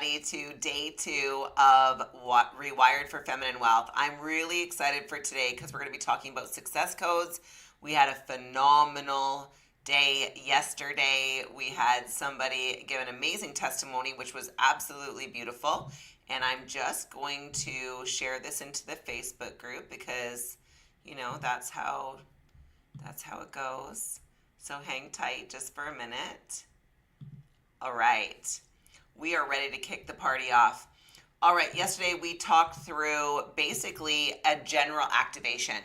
everybody, to day 2 of what Rewired for Feminine Wealth. I'm really excited for today because we're going to be talking about success codes. We had a phenomenal day yesterday. We had somebody give an amazing testimony, which was absolutely beautiful. And I'm just going to share this into the Facebook group because, that's how it goes. So hang tight just for a minute. All right. We are ready to kick the party off. All right, yesterday we talked through basically a general activation.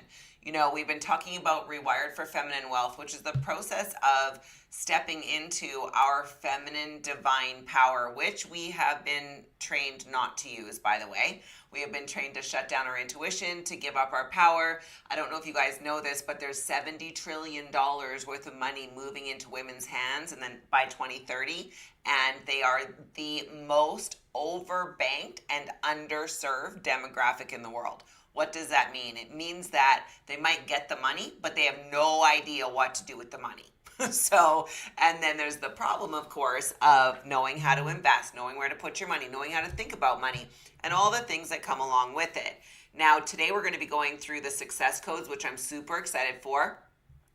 We've been talking about Rewired for Feminine Wealth, which is the process of stepping into our feminine divine power, which we have been trained not to use, by the way. We have been trained to shut down our intuition, to give up our power. I don't know if you guys know this, but there's $70 trillion worth of money moving into women's hands, and then by 2030, and they are the most overbanked and underserved demographic in the world. What does that mean? It means that they might get the money, but they have no idea what to do with the money. And then there's the problem, of course, of knowing how to invest, knowing where to put your money, knowing how to think about money, and all the things that come along with it. Now, today we're going to be going through the success codes, which I'm super excited for.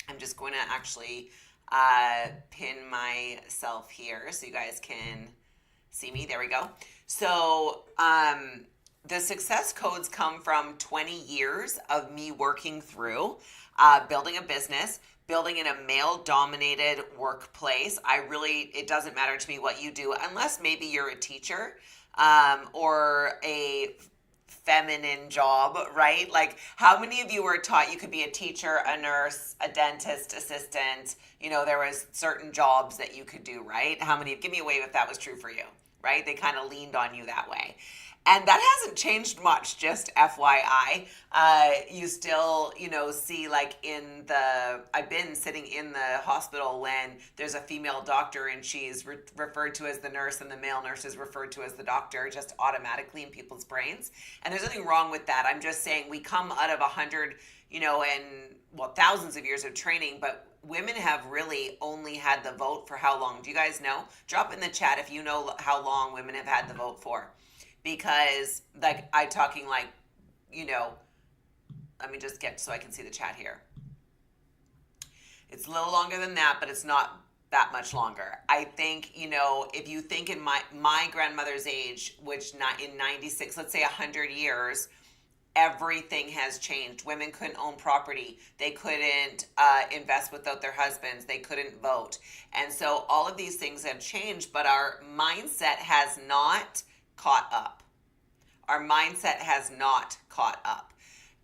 I'm just going to actually pin myself here so you guys can see me. There we go. So, the success codes come from 20 years of me working through building a business, building in a male-dominated workplace. It doesn't matter to me what you do, unless maybe you're a teacher or a feminine job, right? Like, how many of you were taught you could be a teacher, a nurse, a dentist, assistant? There was certain jobs that you could do, right? How many? Give me a wave if that was true for you, right? They kind of leaned on you that way. And that hasn't changed much, just FYI. You still, see like I've been sitting in the hospital when there's a female doctor and she's referred to as the nurse and the male nurse is referred to as the doctor, just automatically in people's brains. And there's nothing wrong with that. I'm just saying we come out of 100, thousands of years of training, but women have really only had the vote for how long? Do you guys know? Drop in the chat if you know how long women have had the vote for. Because, let me just get so I can see the chat here. It's a little longer than that, but it's not that much longer. I think, if you think in my grandmother's age, which in 96, let's say 100 years, everything has changed. Women couldn't own property. They couldn't invest without their husbands. They couldn't vote. And so all of these things have changed, but our mindset has not caught up. Our mindset has not caught up.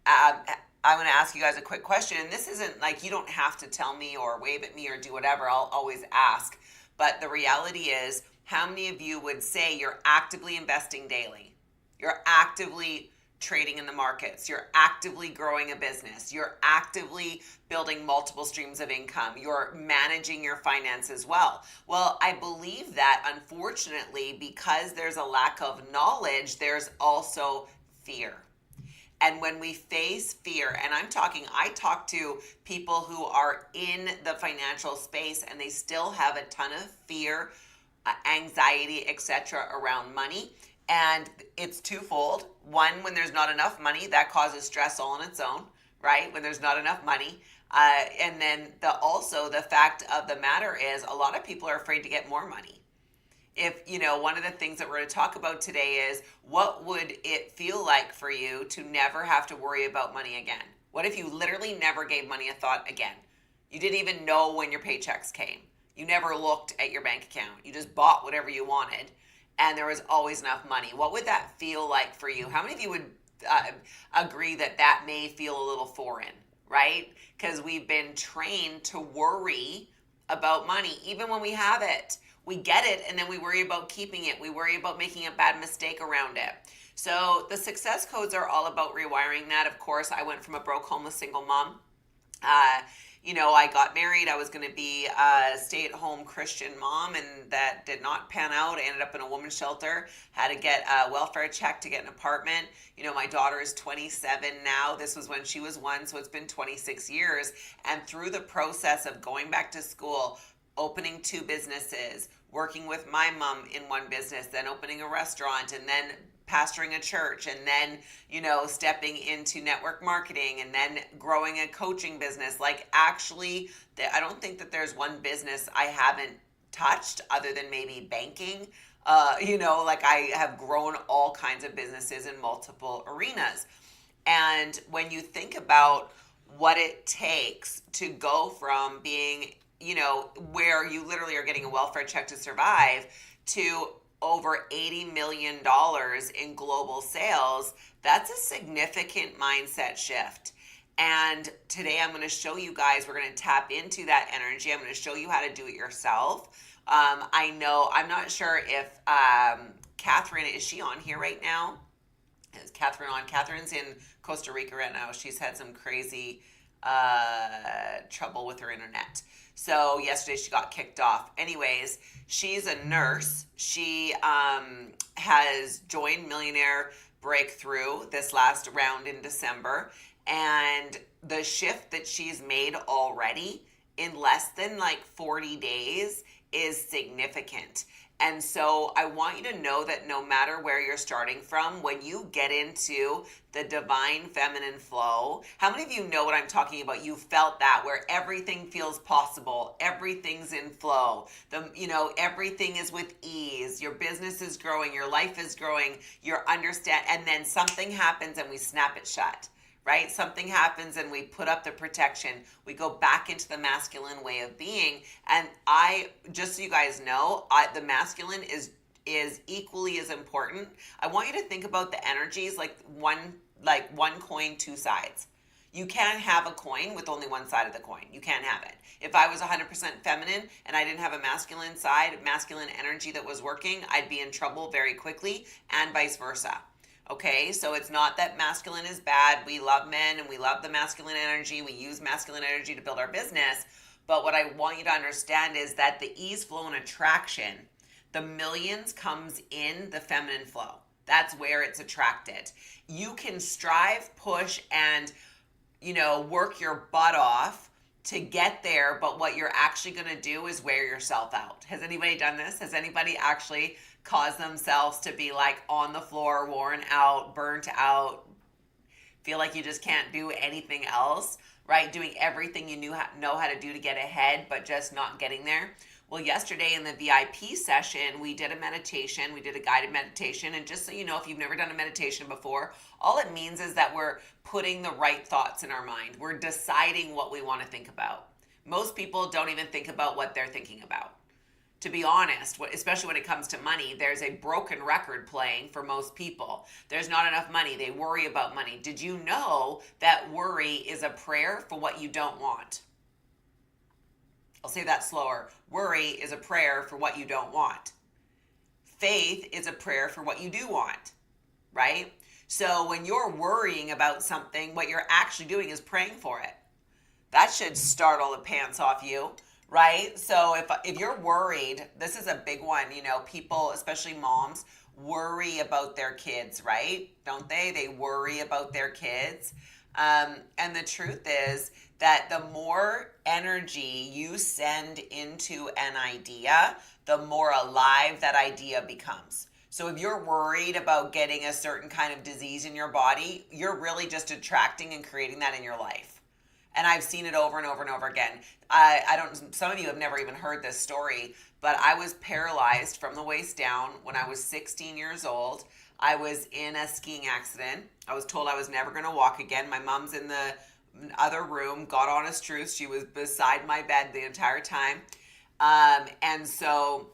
I'm going to ask you guys a quick question, and this isn't like you don't have to tell me or wave at me or do whatever. I'll always ask. But the reality is, how many of you would say you're actively investing daily? You're actively trading in the markets. You're actively growing a business. You're actively building multiple streams of income. You're managing your finances well. Well, I believe that unfortunately, because there's a lack of knowledge, there's also fear. And when we face fear, and I talk to people who are in the financial space and they still have a ton of fear, anxiety, etc. around money. And it's twofold. One, when there's not enough money, that causes stress all on its own, right? When there's not enough money. And then also the fact of the matter is a lot of people are afraid to get more money. One of the things that we're going to talk about today is what would it feel like for you to never have to worry about money again? What if you literally never gave money a thought again? You didn't even know when your paychecks came. You never looked at your bank account. You just bought whatever you wanted. And there was always enough money. What would that feel like for you? How many of you would agree that may feel a little foreign, right? Because we've been trained to worry about money. Even when we have it, we get it, and then we worry about keeping it. We worry about making a bad mistake around it. So the success codes are all about rewiring that. Of course, I went from a broke, homeless, single mom. I got married. I was going to be a stay-at-home Christian mom, and that did not pan out. I ended up in a woman's shelter, had to get a welfare check to get an apartment. My daughter is 27 now. This was when she was 1, so it's been 26 years. And through the process of going back to school, opening 2 businesses, working with my mom in one business, then opening a restaurant, and then pastoring a church, and then, stepping into network marketing, and then growing a coaching business. Like, actually, I don't think that there's one business I haven't touched other than maybe banking. Like, I have grown all kinds of businesses in multiple arenas. And when you think about what it takes to go from being, where you literally are getting a welfare check to survive, to over $80 million in global sales, that's a significant mindset shift. And today I'm going to show you guys, we're going to tap into that energy. I'm going to show you how to do it yourself. I'm not sure if Catherine, is she on here right now? Is Catherine on? Catherine's in Costa Rica right now. She's had some crazy trouble with her internet. So yesterday she got kicked off. Anyways, she's a nurse. She has joined Millionaire Breakthrough this last round in December. And the shift that she's made already in less than like 40 days is significant. And so I want you to know that no matter where you're starting from, when you get into the divine feminine flow, how many of you know what I'm talking about? You felt that, where everything feels possible, everything's in flow, everything is with ease, your business is growing, your life is growing, and then something happens and we snap it shut. Right? Something happens and we put up the protection. We go back into the masculine way of being. And just so you guys know, the masculine is equally as important. I want you to think about the energies like one coin, two sides. You can't have a coin with only one side of the coin. You can't have it. If I was 100% feminine and I didn't have a masculine side, masculine energy that was working, I'd be in trouble very quickly, and vice versa. Okay, so it's not that masculine is bad. We love men and we love the masculine energy. We use masculine energy to build our business. But what I want you to understand is that the ease, flow, and attraction, the millions comes in the feminine flow. That's where it's attracted. You can strive, push, and, work your butt off to get there. But what you're actually going to do is wear yourself out. Has anybody done this? Has anybody actually caused themselves to be like on the floor, worn out, burnt out, feel like you just can't do anything else, right? Doing everything you know how to do to get ahead, but just not getting there. Well, yesterday in the VIP session, we did a meditation. We did a guided meditation. And just so you know, if you've never done a meditation before, all it means is that we're putting the right thoughts in our mind. We're deciding what we want to think about. Most people don't even think about what they're thinking about. To be honest, especially when it comes to money, there's a broken record playing for most people. There's not enough money. They worry about money. Did you know that worry is a prayer for what you don't want? I'll say that slower. Worry is a prayer for what you don't want. Faith is a prayer for what you do want, right? So when you're worrying about something, what you're actually doing is praying for it. That should startle the pants off you. Right? So if you're worried, this is a big one, people, especially moms, worry about their kids, right? Don't they? They worry about their kids. And the truth is that the more energy you send into an idea, the more alive that idea becomes. So if you're worried about getting a certain kind of disease in your body, you're really just attracting and creating that in your life. And I've seen it over and over and over again. Some of you have never even heard this story, but I was paralyzed from the waist down when I was 16 years old. I was in a skiing accident. I was told I was never going to walk again. My mom's in the other room, God honest truth. She was beside my bed the entire time. And so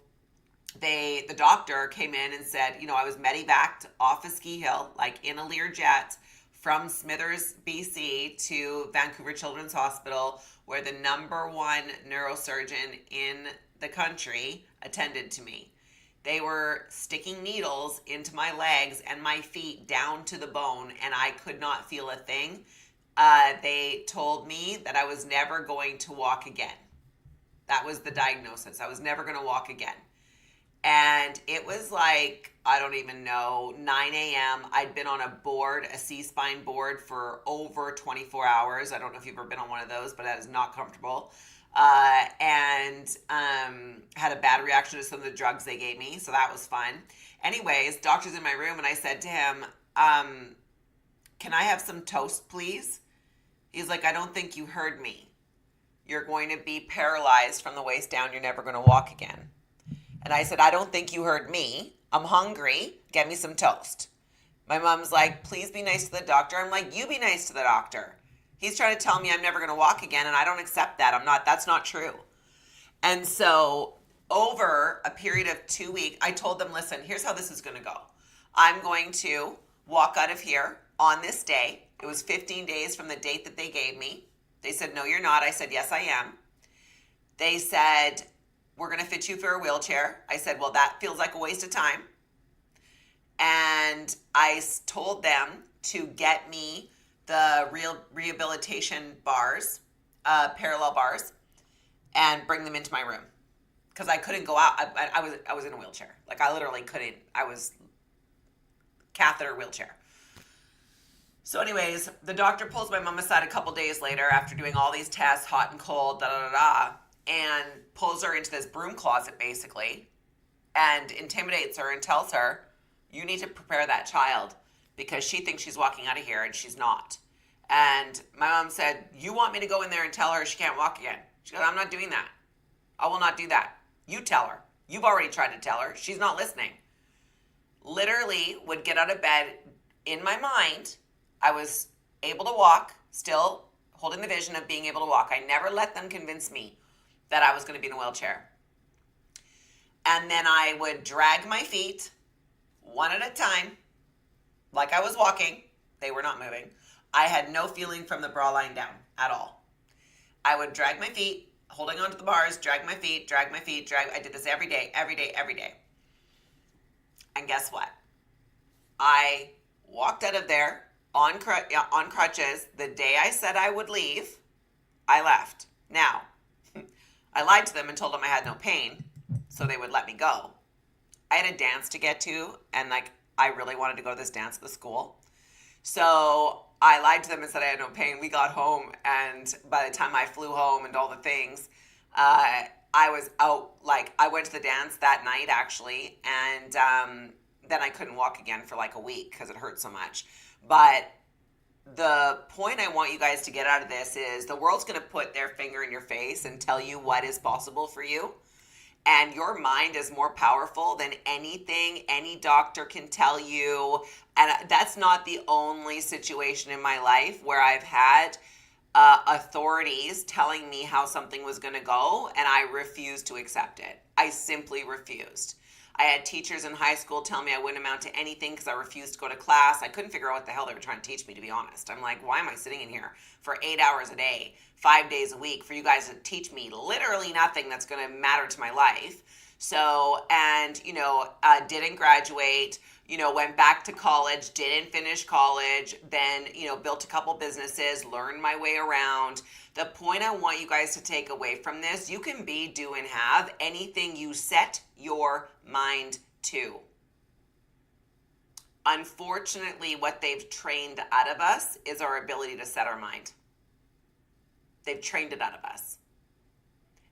the doctor came in and said, I was medevaced off a ski hill, like in a Learjet, from Smithers, BC to Vancouver Children's Hospital, where the number one neurosurgeon in the country attended to me. They were sticking needles into my legs and my feet down to the bone, and I could not feel a thing. They told me that I was never going to walk again. That was the diagnosis. I was never going to walk again. And it was like, I don't even know, 9 a.m. I'd been on a board, a C-spine board, for over 24 hours. I don't know if you've ever been on one of those, but that is not comfortable. and had a bad reaction to some of the drugs they gave me. So that was fun. Anyways, doctor's in my room, and I said to him, can I have some toast, please? He's like, I don't think you heard me. You're going to be paralyzed from the waist down. You're never going to walk again. And I said, I don't think you heard me. I'm hungry. Get me some toast. My mom's like, please be nice to the doctor. I'm like, you be nice to the doctor. He's trying to tell me I'm never going to walk again, and I don't accept that. That's not true. And so over a period of 2 weeks, I told them, listen, here's how this is going to go. I'm going to walk out of here on this day. It was 15 days from the date that they gave me. They said, no, you're not. I said, yes, I am. They said, we're going to fit you for a wheelchair. I said, well, that feels like a waste of time. And I told them to get me the rehabilitation bars, parallel bars, and bring them into my room. Because I couldn't go out. I was in a wheelchair. Like, I literally couldn't. I was catheter wheelchair. So anyways, the doctor pulls my mom aside a couple days later after doing all these tests, hot and cold, and pulls her into this broom closet, basically, and intimidates her and tells her, you need to prepare that child because she thinks she's walking out of here and she's not. And my mom said, you want me to go in there and tell her she can't walk again? She goes, I'm not doing that. I will not do that. You tell her. You've already tried to tell her. She's not listening. Literally would get out of bed. In my mind, I was able to walk, still holding the vision of being able to walk. I never let them convince me that I was going to be in a wheelchair. And then I would drag my feet one at a time, like I was walking. They were not moving. I had no feeling from the bra line down at all. I would drag my feet, holding onto the bars, drag my feet, drag. I did this every day. And guess what? I walked out of there on crutches. The day I said I would leave, I left. Now, I lied to them and told them I had no pain, so they would let me go. I had a dance to get to, and I really wanted to go to this dance at the school. So I lied to them and said I had no pain. We got home, and by the time I flew home and all the things, I was out. I went to the dance that night, actually, and then I couldn't walk again for a week because it hurt so much. But the point I want you guys to get out of this is the world's going to put their finger in your face and tell you what is possible for you. And your mind is more powerful than anything any doctor can tell you. And that's not the only situation in my life where I've had authorities telling me how something was going to go, and I refused to accept it. I simply refused. I had teachers in high school tell me I wouldn't amount to anything because I refused to go to class. I couldn't figure out what the hell they were trying to teach me, to be honest. I'm like, why am I sitting in here for 8 hours a day, 5 days a week for you guys to teach me literally nothing that's going to matter to my life? So, and, didn't graduate, went back to college, didn't finish college, then, built a couple businesses, learned my way around. The point I want you guys to take away from this, you can be, do, and have anything you set your mind to. Unfortunately, what they've trained out of us is our ability to set our mind. They've trained it out of us.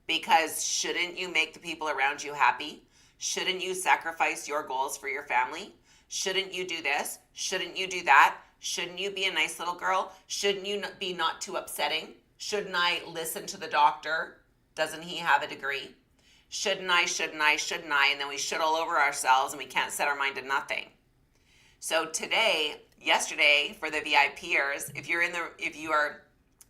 Because shouldn't you make the people around you happy? Shouldn't you sacrifice your goals for your family? Shouldn't you do this? Shouldn't you do that? Shouldn't you be a nice little girl? Shouldn't you be not too upsetting? Shouldn't I listen to the doctor? Doesn't he have a degree? Shouldn't I? And then we should all over ourselves and we can't set our mind to nothing. So yesterday, for the VIPers, if you are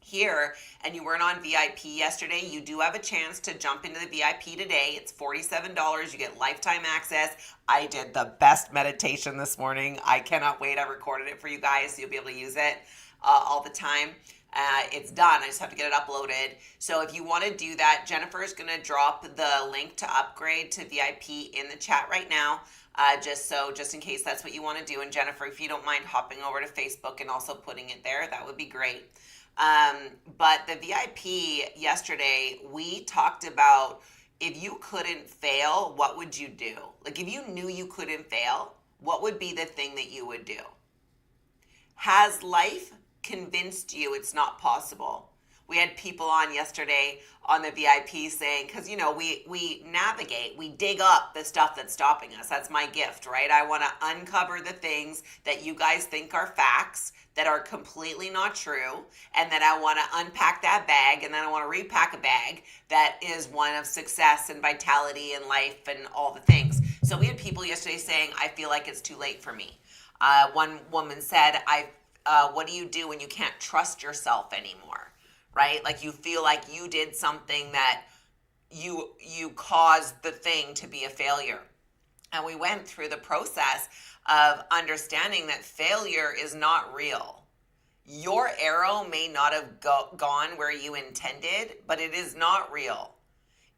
here and you weren't on VIP yesterday, you do have a chance to jump into the VIP today. It's $47. You get lifetime access. I did the best meditation this morning. I cannot wait. I recorded it for you guys, so you'll be able to use it all the time. It's done. I just have to get it uploaded. So if you want to do that, Jennifer is going to drop the link to upgrade to VIP in the chat right now, just in case that's what you want to do. And Jennifer, if you don't mind hopping over to Facebook and also putting it there, that would be great. But the VIP yesterday, we talked about if you couldn't fail, what would you do? If you knew you couldn't fail, what would be the thing that you would do? Has life convinced you it's not possible? We had people on yesterday on the VIP saying, because we navigate, we dig up the stuff that's stopping us. That's my gift, right? I want to uncover the things that you guys think are facts that are completely not true, and then I want to unpack that bag, and then I want to repack a bag that is one of success and vitality and life and all the things. So we had people yesterday saying, I feel like it's too late for me. One woman said, what do you do when you can't trust yourself anymore? Right? Like you feel like you did something that you caused the thing to be a failure. And we went through the process of understanding that failure is not real. Your arrow may not have gone where you intended, but it is not real.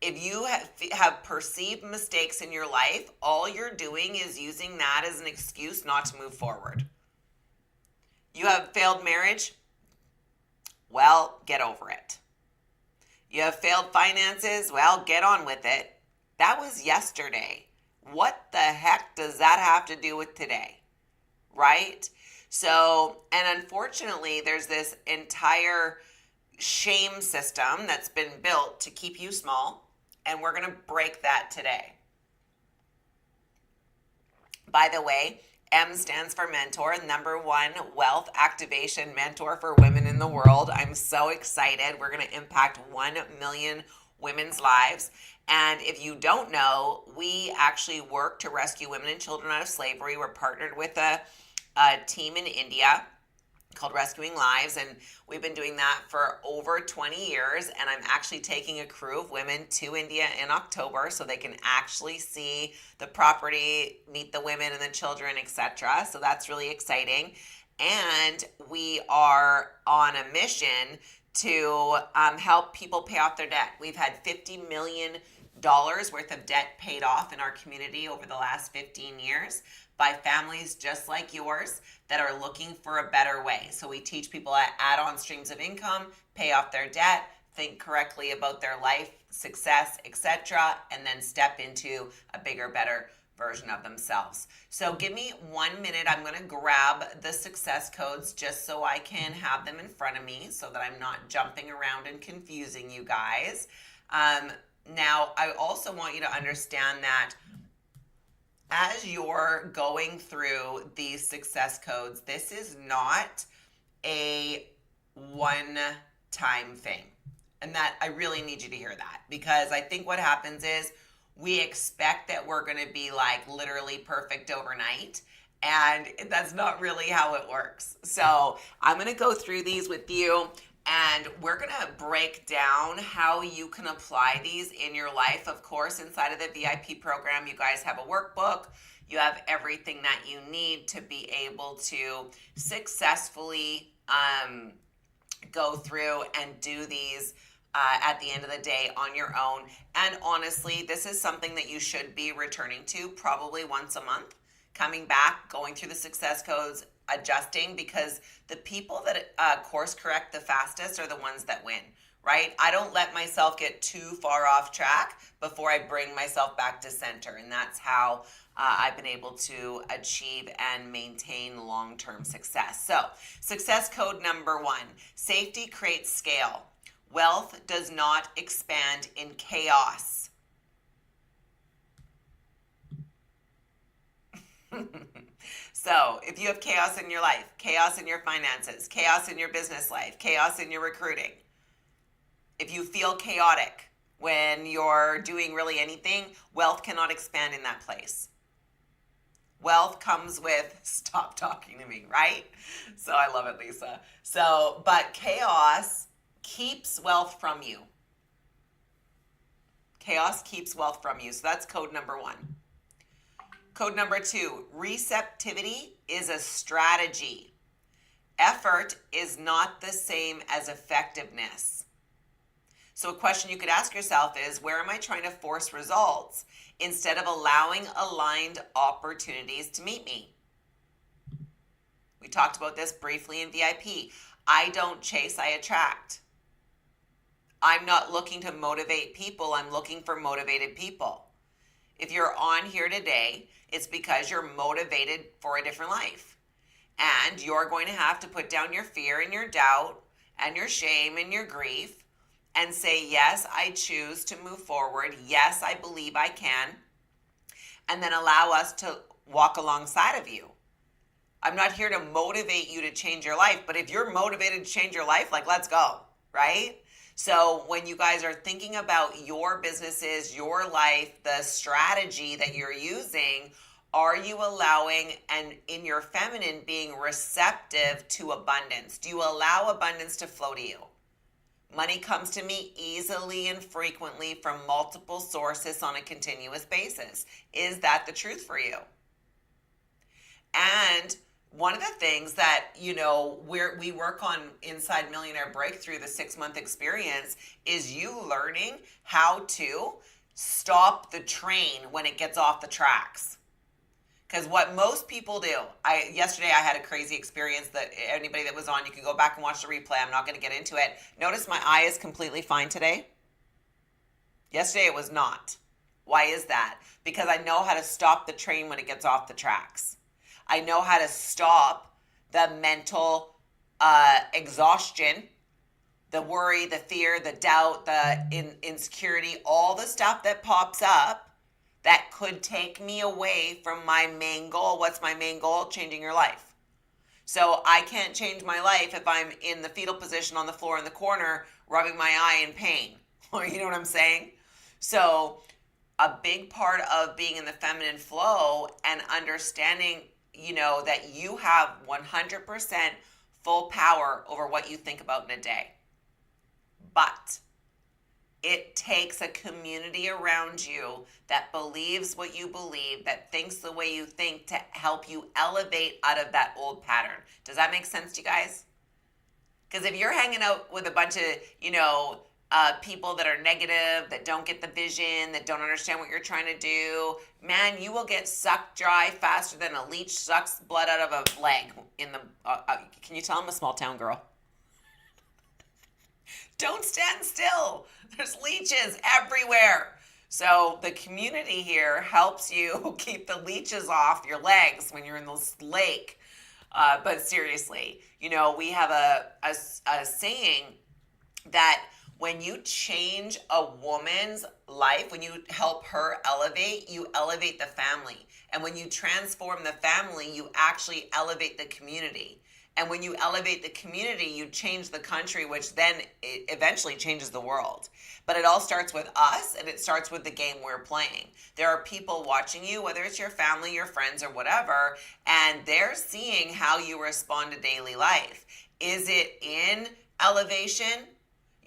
If you have perceived mistakes in your life, all you're doing is using that as an excuse not to move forward. You have failed marriage? Well, get over it. You have failed finances? Well, get on with it. That was yesterday. What the heck does that have to do with today? Right? So, and unfortunately, there's this entire shame system that's been built to keep you small, and we're going to break that today. By the way, M stands for mentor, #1 wealth activation mentor for women in the world. I'm so excited. We're going to impact 1 million women's lives. And if you don't know, we actually work to rescue women and children out of slavery. We're partnered with a team in India called Rescuing Lives, and we've been doing that for over 20 years, and I'm actually taking a crew of women to India in October so they can actually see the property, meet the women and the children, etc. So that's really exciting. And we are on a mission to help people pay off their debt. We've had $50 million worth of debt paid off in our community over the last 15 years by families just like yours that are looking for a better way. So we teach people to add on streams of income, pay off their debt, think correctly about their life, success, etc., and then step into a bigger, better version of themselves. So give me 1 minute. I'm going to grab the success codes just so I can have them in front of me so that I'm not jumping around and confusing you guys. Now, I also want you to understand that as you're going through these success codes, this is not a one-time thing. And that I really need you to hear that, because I think what happens is we expect that we're going to be like literally perfect overnight, and that's not really how it works. So I'm going to go through these with you, and we're going to break down how you can apply these in your life. Of course, inside of the VIP program, you guys have a workbook. You have everything that you need to be able to successfully go through and do these at the end of the day on your own. And honestly, this is something that you should be returning to probably once a month, coming back, going through the success codes, adjusting, because the people that course correct the fastest are the ones that win, right? I don't let myself get too far off track before I bring myself back to center. And that's how I've been able to achieve and maintain long-term success. So success code #1, safety creates scale. Wealth does not expand in chaos. So if you have chaos in your life, chaos in your finances, chaos in your business life, chaos in your recruiting, if you feel chaotic when you're doing really anything, wealth cannot expand in that place. Wealth comes with, stop talking to me, right? So I love it, Lisa. So, but chaos keeps wealth from you. Chaos keeps wealth from you. So that's code #1. Code #2, receptivity is a strategy. Effort is not the same as effectiveness. So a question you could ask yourself is, where am I trying to force results instead of allowing aligned opportunities to meet me? We talked about this briefly in VIP. I don't chase, I attract. I'm not looking to motivate people. I'm looking for motivated people. If you're on here today, it's because you're motivated for a different life. And you're going to have to put down your fear and your doubt and your shame and your grief and say, yes, I choose to move forward. Yes, I believe I can. And then allow us to walk alongside of you. I'm not here to motivate you to change your life, but if you're motivated to change your life, like, let's go, right? So when you guys are thinking about your businesses, your life, the strategy that you're using, are you allowing, and in your feminine, being receptive to abundance? Do you allow abundance to flow to you? Money comes to me easily and frequently from multiple sources on a continuous basis. Is that the truth for you? And one of the things that, we work on inside Millionaire Breakthrough, the 6-month experience, is you learning how to stop the train when it gets off the tracks. Because what most people do, yesterday I had a crazy experience that anybody that was on, you can go back and watch the replay. I'm not going to get into it. Notice my eye is completely fine today. Yesterday it was not. Why is that? Because I know how to stop the train when it gets off the tracks. I know how to stop the mental exhaustion, the worry, the fear, the doubt, the insecurity, all the stuff that pops up that could take me away from my main goal. What's my main goal? Changing your life. So I can't change my life if I'm in the fetal position on the floor in the corner, rubbing my eye in pain. You know what I'm saying? So a big part of being in the feminine flow and understanding, that you have 100% full power over what you think about in a day. But it takes a community around you that believes what you believe, that thinks the way you think, to help you elevate out of that old pattern. Does that make sense to you guys? Because if you're hanging out with a bunch of, people that are negative, that don't get the vision, that don't understand what you're trying to do, man, you will get sucked dry faster than a leech sucks blood out of a leg. Can you tell I'm a small town girl? Don't stand still. There's leeches everywhere. So the community here helps you keep the leeches off your legs when you're in this lake. But seriously, we have a saying that when you change a woman's life, when you help her elevate, you elevate the family. And when you transform the family, you actually elevate the community. And when you elevate the community, you change the country, which then eventually changes the world. But it all starts with us, and it starts with the game we're playing. There are people watching you, whether it's your family, your friends, or whatever, and they're seeing how you respond to daily life. Is it in elevation?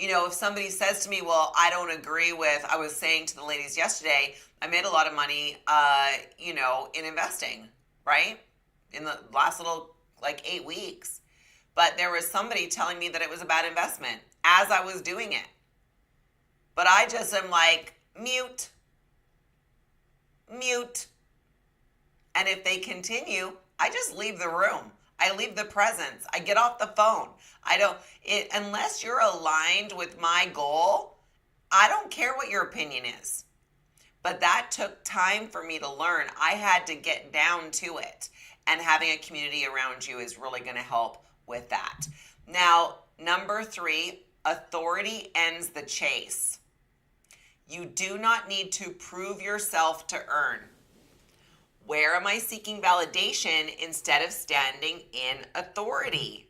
If somebody says to me, well, I don't agree with, I was saying to the ladies yesterday, I made a lot of money, in investing, right? In the last 8 weeks. But there was somebody telling me that it was a bad investment as I was doing it. But I just am like, mute. And if they continue, I just leave the room. I leave the presence. I get off the phone. Unless you're aligned with my goal, I don't care what your opinion is. But that took time for me to learn. I had to get down to it. And having a community around you is really going to help with that. Now, number 3, authority ends the chase. You do not need to prove yourself to earn. Where am I seeking validation instead of standing in authority?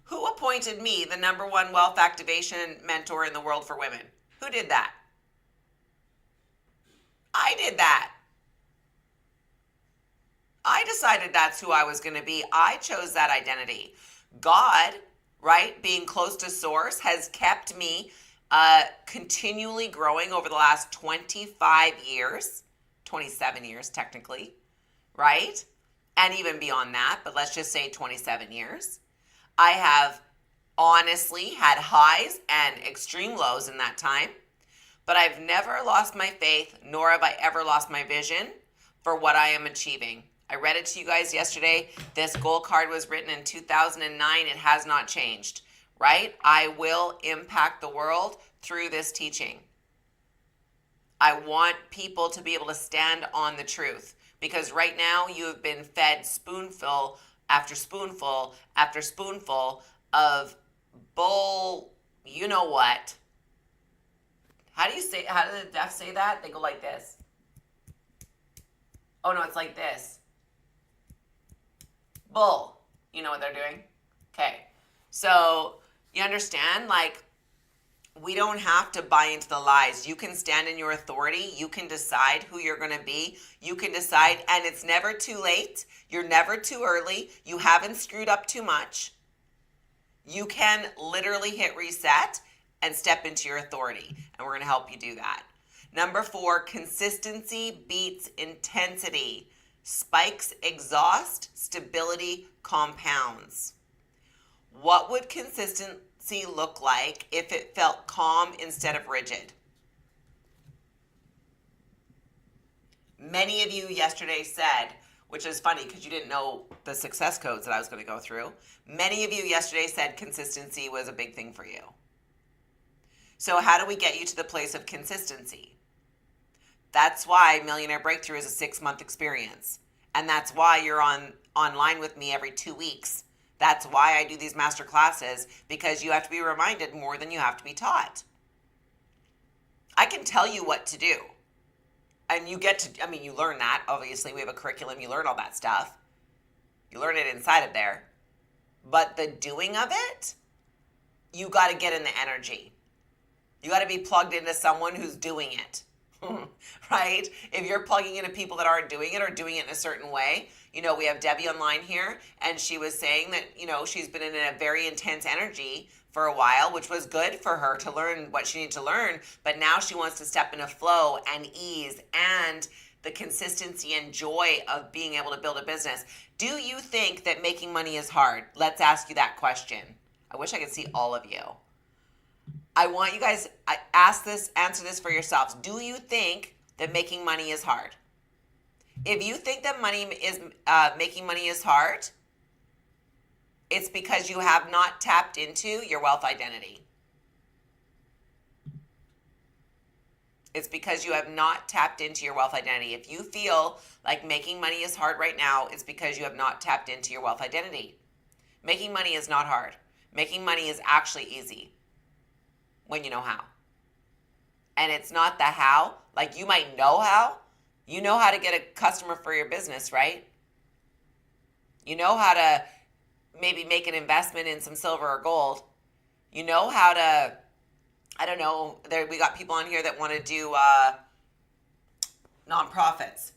Who appointed me the number 1 wealth activation mentor in the world for women? Who did that? I did that. I decided that's who I was going to be. I chose that identity. God, right, being close to source, has kept me continually growing over the last 25 years, 27 years technically, right? And even beyond that, but let's just say 27 years. I have honestly had highs and extreme lows in that time, but I've never lost my faith, nor have I ever lost my vision for what I am achieving. I read it to you guys yesterday. This goal card was written in 2009. It has not changed, right? I will impact the world through this teaching. I want people to be able to stand on the truth, because right now you have been fed spoonful after spoonful of bull, you know what? How do the deaf say that? They go like this. Oh no, it's like this. Bull. You know what they're doing? Okay. So, you understand? Like, we don't have to buy into the lies. You can stand in your authority. You can decide who you're going to be. You can decide, and it's never too late. You're never too early. You haven't screwed up too much. You can literally hit reset and step into your authority, and we're going to help you do that. Number 4, consistency beats intensity. Spikes exhaust, stability compounds. What would consistency look like if it felt calm instead of rigid? Many of you yesterday said, which is funny because you didn't know the success codes that I was going to go through. Many of you yesterday said consistency was a big thing for you. So how do we get you to the place of consistency? That's why Millionaire Breakthrough is a 6-month experience. And that's why you're online with me every 2 weeks. That's why I do these master classes, because you have to be reminded more than you have to be taught. I can tell you what to do. And you learn that. Obviously, we have a curriculum. You learn all that stuff. You learn it inside of there. But the doing of it, you got to get in the energy. You got to be plugged into someone who's doing it. Right? If you're plugging into people that aren't doing it or doing it in a certain way, we have Debbie online here, and she was saying that, she's been in a very intense energy for a while, which was good for her to learn what she needed to learn. But now she wants to step into flow and ease and the consistency and joy of being able to build a business. Do you think that making money is hard? Let's ask you that question. I wish I could see all of you. I want you guys, answer this for yourselves. Do you think that making money is hard? If you think that making money is hard, it's because you have not tapped into your wealth identity. It's because you have not tapped into your wealth identity. If you feel like making money is hard right now, it's because you have not tapped into your wealth identity. Making money is not hard. Making money is actually easy when you know how. And it's not the how. Like, you might know how. You know how to get a customer for your business, right? You know how to maybe make an investment in some silver or gold. You know how to, I don't know, we got people on here that want to do nonprofits.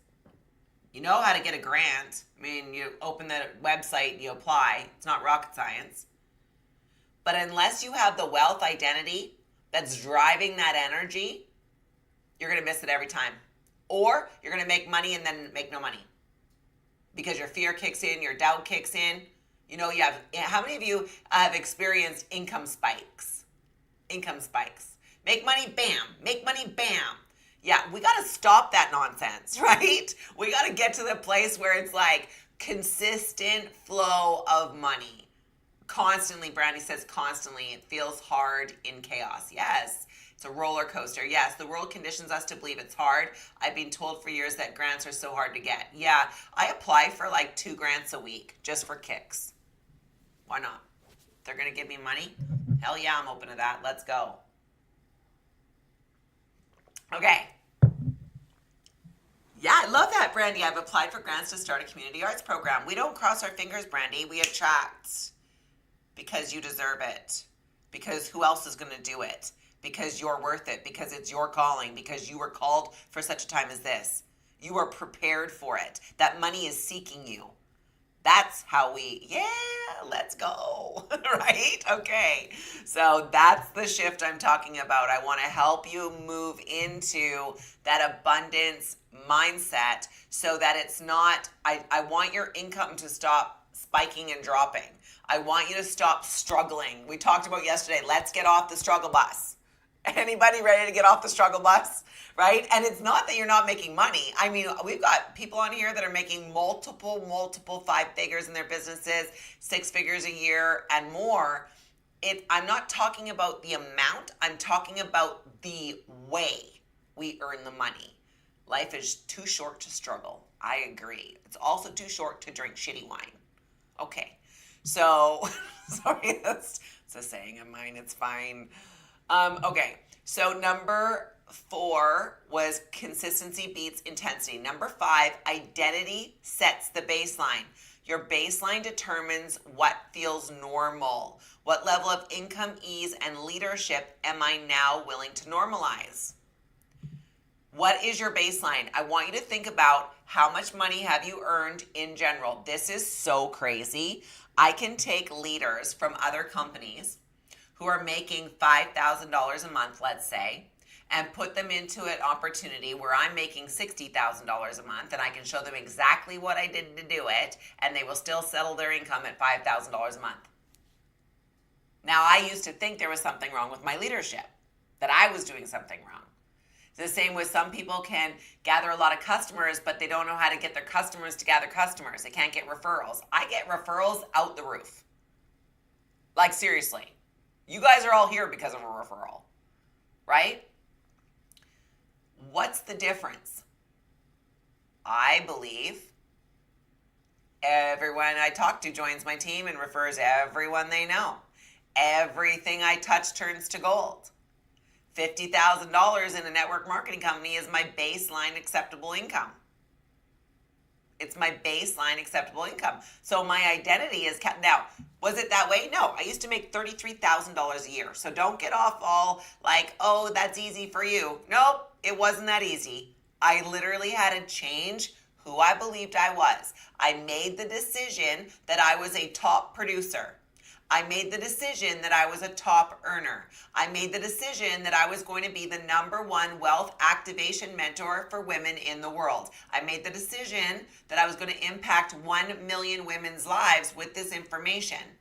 You know how to get a grant. You open the website, you apply. It's not rocket science. But unless you have the wealth identity that's driving that energy, you're going to miss it every time. Or you're going to make money and then make no money. Because your fear kicks in, your doubt kicks in. How many of you have experienced income spikes? Income spikes. Make money, bam. Make money, bam. Yeah, we got to stop that nonsense, right? We got to get to the place where it's like consistent flow of money. Constantly, Brandy says constantly. It feels hard in chaos. Yes. It's a roller coaster. Yes, the world conditions us to believe it's hard. I've been told for years that grants are so hard to get. Yeah, I apply for like 2 grants a week just for kicks. Why not? They're going to give me money? Hell yeah, I'm open to that. Let's go. Okay. Yeah, I love that, Brandy. I've applied for grants to start a community arts program. We don't cross our fingers, Brandy. We attract because you deserve it. Because who else is going to do it? Because you're worth it, because it's your calling, because you were called for such a time as this. You are prepared for it. That money is seeking you. That's how let's go, right? Okay, so that's the shift I'm talking about. I want to help you move into that abundance mindset so that it's not, I want your income to stop spiking and dropping. I want you to stop struggling. We talked about yesterday, let's get off the struggle bus. Anybody ready to get off the struggle bus, right? And it's not that you're not making money. We've got people on here that are making multiple 5 figures in their businesses, 6 figures a year and more. I'm not talking about the amount. I'm talking about the way we earn the money. Life is too short to struggle. I agree. It's also too short to drink shitty wine. Okay. So, sorry, it's a saying of mine. It's fine. Okay. So number 4 was consistency beats intensity. Number 5, identity sets the baseline. Your baseline determines what feels normal. What level of income, ease, and leadership am I now willing to normalize? What is your baseline? I want you to think about how much money have you earned in general. This is so crazy. I can take leaders from other companies who are making $5,000 a month, let's say, and put them into an opportunity where I'm making $60,000 a month, and I can show them exactly what I did to do it, and they will still settle their income at $5,000 a month. Now, I used to think there was something wrong with my leadership, that I was doing something wrong. The same with some people can gather a lot of customers, but they don't know how to get their customers to gather customers. They can't get referrals. I get referrals out the roof. Like, seriously. You guys are all here because of a referral, right? What's the difference? I believe everyone I talk to joins my team and refers everyone they know. Everything I touch turns to gold. $50,000 in a network marketing company is my baseline acceptable income. It's my baseline acceptable income. So my identity is kept. Now, was it that way? No, I used to make $33,000 a year. So don't get off all like, oh, that's easy for you. Nope, it wasn't that easy. I literally had to change who I believed I was. I made the decision that I was a top producer. I made the decision that I was a top earner. I made the decision that I was going to be the #1 wealth activation mentor for women in the world. I made the decision that I was going to impact 1 million women's lives with this information,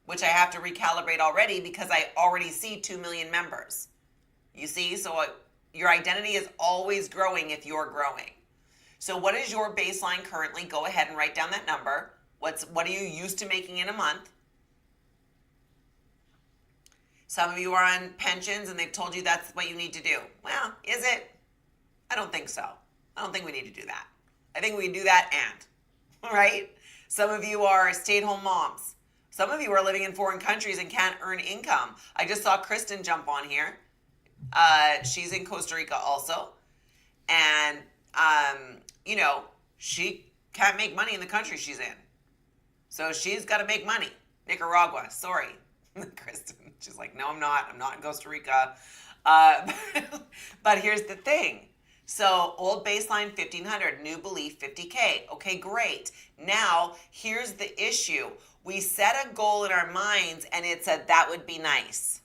which I have to recalibrate already because I already see 2 million members. You see, so your identity is always growing if you're growing. So what is your baseline currently? Go ahead and write down that number. What are you used to making in a month? Some of you are on pensions and they've told you that's what you need to do. Well, is it? I don't think so. I don't think we need to do that. I think we can do that right? Some of you are stay-at-home moms. Some of you are living in foreign countries and can't earn income. I just saw Kristen jump on here. She's in Costa Rica also. And, she can't make money in the country she's in. So she's got to make money. Nicaragua, sorry. Kristen, she's like, no, I'm not. I'm not in Costa Rica. But here's the thing. So old baseline, 1,500. New belief, 50K. Okay, great. Now, here's the issue. We set a goal in our minds and it said that would be nice.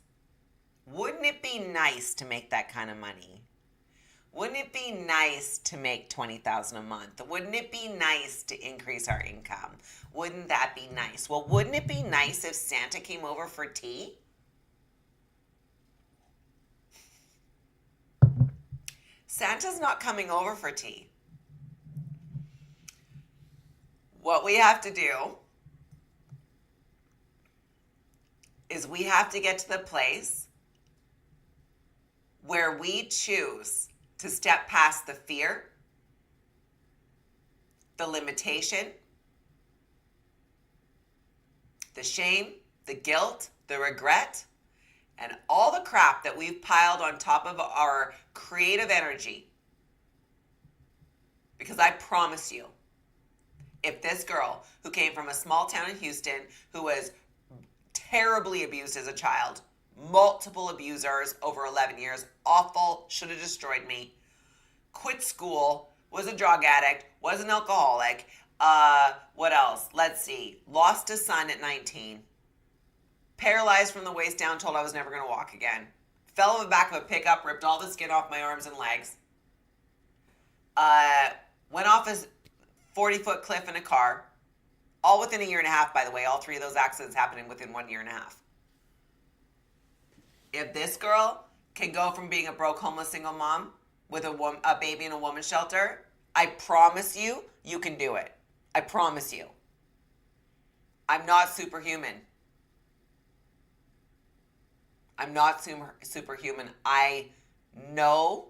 Wouldn't it be nice to make that kind of money? Wouldn't it be nice to make $20,000 a month? Wouldn't it be nice to increase our income? Wouldn't that be nice? Well, wouldn't it be nice if Santa came over for tea? Santa's not coming over for tea. What we have to do is we have to get to the place where we choose to step past the fear, the limitation, the shame, the guilt, the regret, and all the crap that we've piled on top of our creative energy. Because I promise you, if this girl who came from a small town in Houston, who was terribly abused as a child, multiple abusers over 11 years, awful, should have destroyed me, quit school, was a drug addict, was an alcoholic, what else? Let's see, lost a son at 19, paralyzed from the waist down, told I was never going to walk again, fell on the back of a pickup, ripped all the skin off my arms and legs, went off a 40-foot cliff in a car, all within a year and a half, by the way. All 3 of those accidents happening within 1 year and a half. If this girl can go from being a broke, homeless, single mom with a baby in a woman's shelter, I promise you, you can do it. I promise you. I'm not superhuman. I'm not superhuman. I know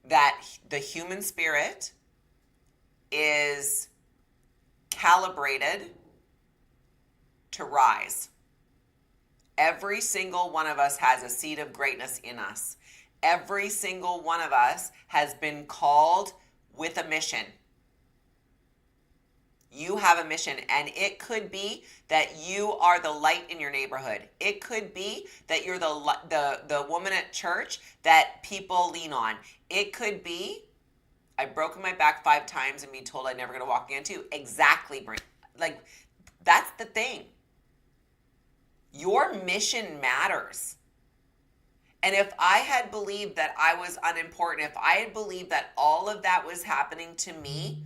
that the human spirit is calibrated to rise. Every single one of us has a seed of greatness in us. Every single one of us has been called with a mission. You have a mission, and it could be that you are the light in your neighborhood. It could be that you're the woman at church that people lean on. It could be I've broken my back 5 times and being told I'm never going to walk again too. Exactly. Like, that's the thing. Your mission matters. And if I had believed that I was unimportant, if I had believed that all of that was happening to me,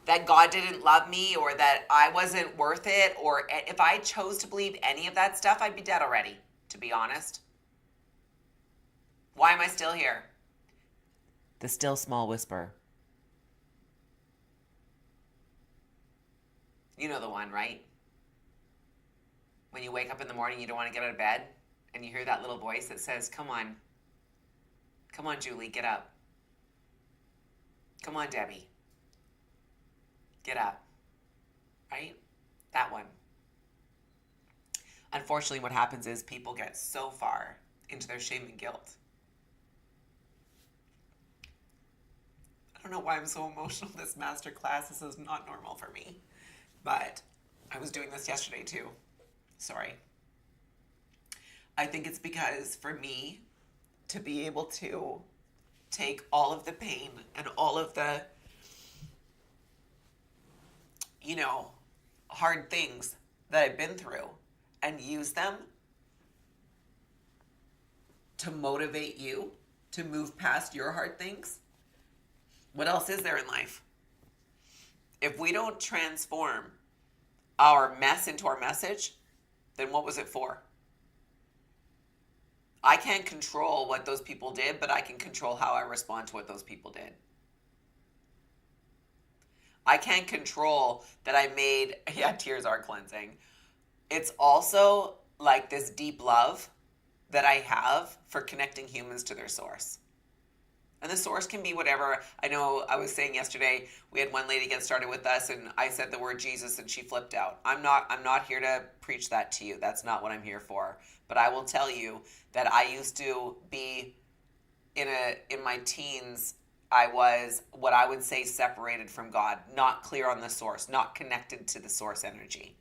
that God didn't love me, or that I wasn't worth it, or if I chose to believe any of that stuff, I'd be dead already, to be honest. Why am I still here? The still small whisper. You know the one, right? When you wake up in the morning, you don't want to get out of bed, and you hear that little voice that says, come on, Julie, get up. Come on, Debbie, get up, right? That one. Unfortunately, what happens is people get so far into their shame and guilt. I don't know why I'm so emotional this master class. This is not normal for me, but I was doing this yesterday too. Sorry. I think it's because for me to be able to take all of the pain and all of the, hard things that I've been through and use them to motivate you to move past your hard things. What else is there in life? If we don't transform our mess into our message, then what was it for? I can't control what those people did, but I can control how I respond to what those people did. I can't control that I made, tears are cleansing. It's also like this deep love that I have for connecting humans to their source. And the source can be whatever. I know I was saying yesterday, we had one lady get started with us and I said the word Jesus and she flipped out. I'm not here to preach that to you. That's not what I'm here for. But I will tell you that I used to be in my teens, I was what I would say separated from God, not clear on the source, not connected to the source energy.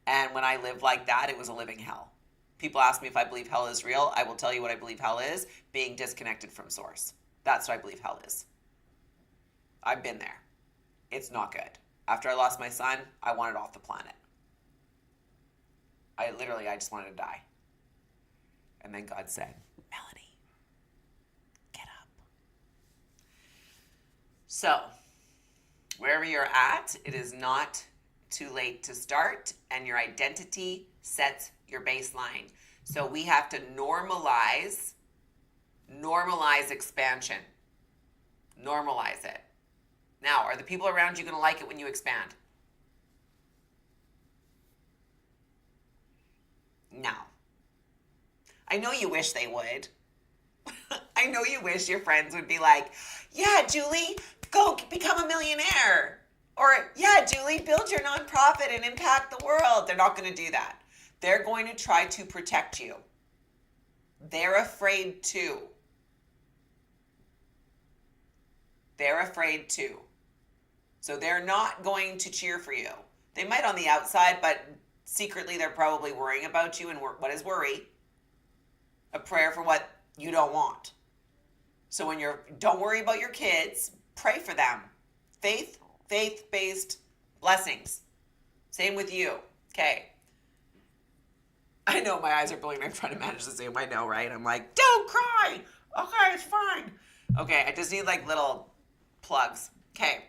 And when I lived like that, it was a living hell. People ask me if I believe hell is real. I will tell you what I believe hell is, being disconnected from source. That's what I believe hell is. I've been there. It's not good. After I lost my son, I wanted off the planet. I just wanted to die. And then God said, Melanie, get up. So, wherever you're at, it is not too late to start, and your identity sets your baseline. So we have to normalize expansion. Normalize it. Now, are the people around you going to like it when you expand? No. I know you wish they would. I know you wish your friends would be like, yeah, Julie, go become a millionaire. Or, yeah, Julie, build your nonprofit and impact the world. They're not going to do that. They're going to try to protect you. They're afraid too. They're afraid too. So they're not going to cheer for you. They might on the outside, but secretly they're probably worrying about you. And what is worry? A prayer for what you don't want. So when don't worry about your kids, pray for them. Faith-based blessings. Same with you. Okay. I know my eyes are blurring. I'm trying to manage the Zoom. I know, right? I'm like, don't cry. Okay, it's fine. Okay, I just need like little plugs. Okay.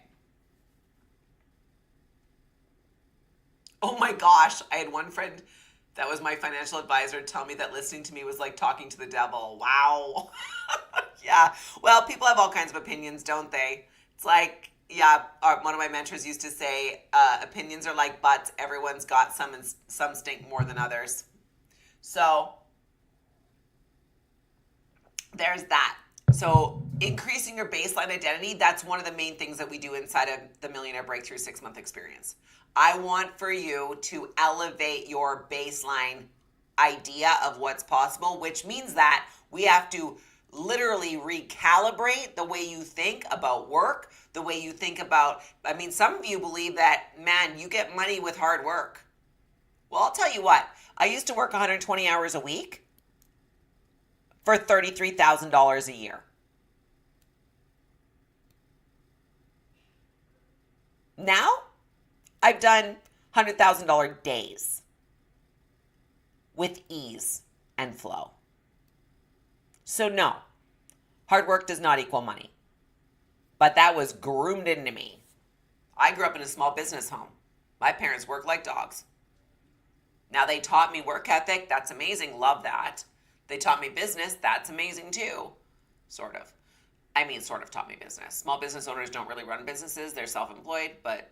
Oh my gosh. I had one friend that was my financial advisor tell me that listening to me was like talking to the devil. Wow. Yeah. Well, people have all kinds of opinions, don't they? It's like, one of my mentors used to say, opinions are like butts. Everyone's got some and some stink more than others. So there's that. So increasing your baseline identity, that's one of the main things that we do inside of the Millionaire Breakthrough 6-month experience. I want for you to elevate your baseline idea of what's possible, which means that we have to literally recalibrate the way you think about work, the way you think about, some of you believe that, man, you get money with hard work. Well, I'll tell you what, I used to work 120 hours a week for $33,000 a year. Now, I've done $100,000 days with ease and flow. So no, hard work does not equal money. But that was groomed into me. I grew up in a small business home. My parents worked like dogs. Now they taught me work ethic. That's amazing. Love that. They taught me business. That's amazing too. Sort of taught me business. Small business owners don't really run businesses. They're self-employed, but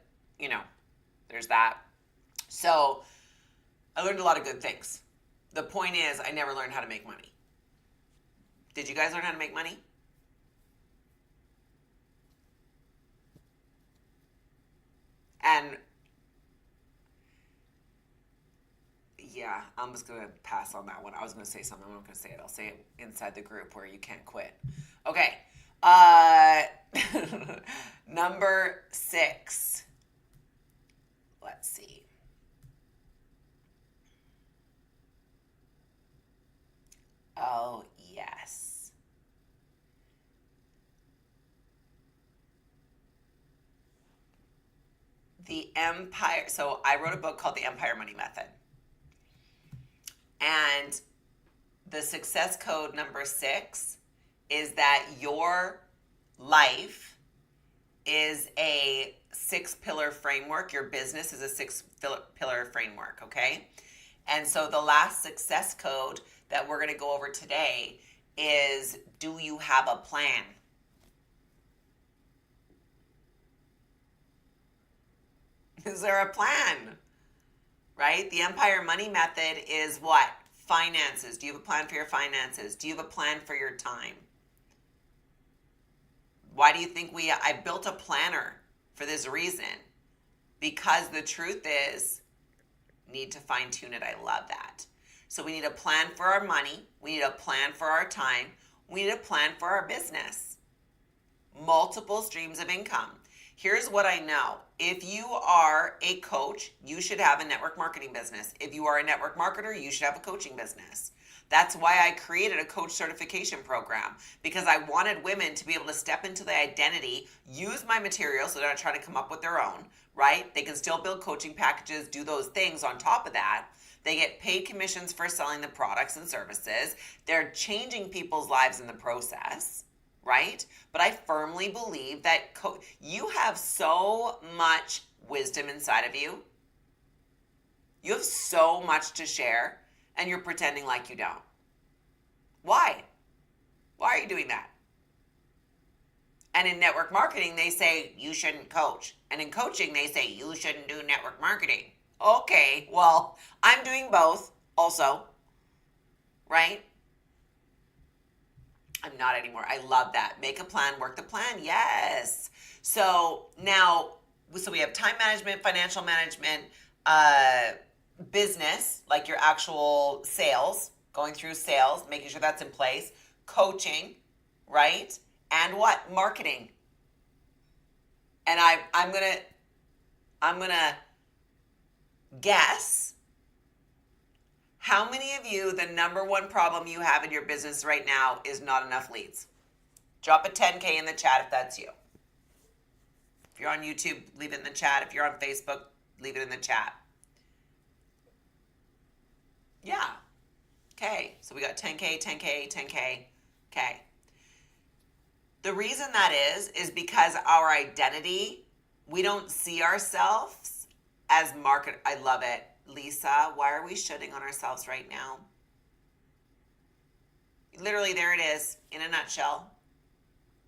there's that. So I learned a lot of good things. The point is, I never learned how to make money. Did you guys learn how to make money? And yeah, I'm just going to pass on that one. I was going to say something. I'm not going to say it. I'll say it inside the group where you can't quit. Okay. Number 6. Let's see. Oh, yes. The Empire. So I wrote a book called The Empire Money Method. And the success code number 6 is that your life is a 6-pillar framework. Your business is a 6-pillar framework, okay? And so the last success code that we're going to go over today is, do you have a plan? Is there a plan? Right? The Empire Money Method is what? Finances. Do you have a plan for your finances? Do you have a plan for your time? Why do you think I built a planner for this reason? Because the truth is, need to fine tune it. I love that. So we need a plan for our money. We need a plan for our time. We need a plan for our business. Multiple streams of income. Here's what I know. If you are a coach, you should have a network marketing business. If you are a network marketer, you should have a coaching business. That's why I created a coach certification program, because I wanted women to be able to step into the identity, use my material so they're not trying to come up with their own, right? They can still build coaching packages, do those things on top of that. They get paid commissions for selling the products and services. They're changing people's lives in the process, right? But I firmly believe that you have so much wisdom inside of you. You have so much to share, and you're pretending like you don't. Why? Why are you doing that? And in network marketing, they say you shouldn't coach. And in coaching, they say you shouldn't do network marketing. Okay, well, I'm doing both also, right? I'm not anymore. I love that. Make a plan, work the plan. Yes. So now, we have time management, financial management, business, like your actual sales, going through sales, making sure that's in place, coaching, right? And what? Marketing. And I'm gonna guess how many of you, the number one problem you have in your business right now is not enough leads. Drop a 10K in the chat if that's you. If you're on YouTube, leave it in the chat. If you're on Facebook, leave it in the chat. Yeah. Okay. So we got 10K, 10K, 10K. Okay. The reason that is because our identity, we don't see ourselves as market. I love it. Lisa, why are we shitting on ourselves right now? Literally, there it is in a nutshell.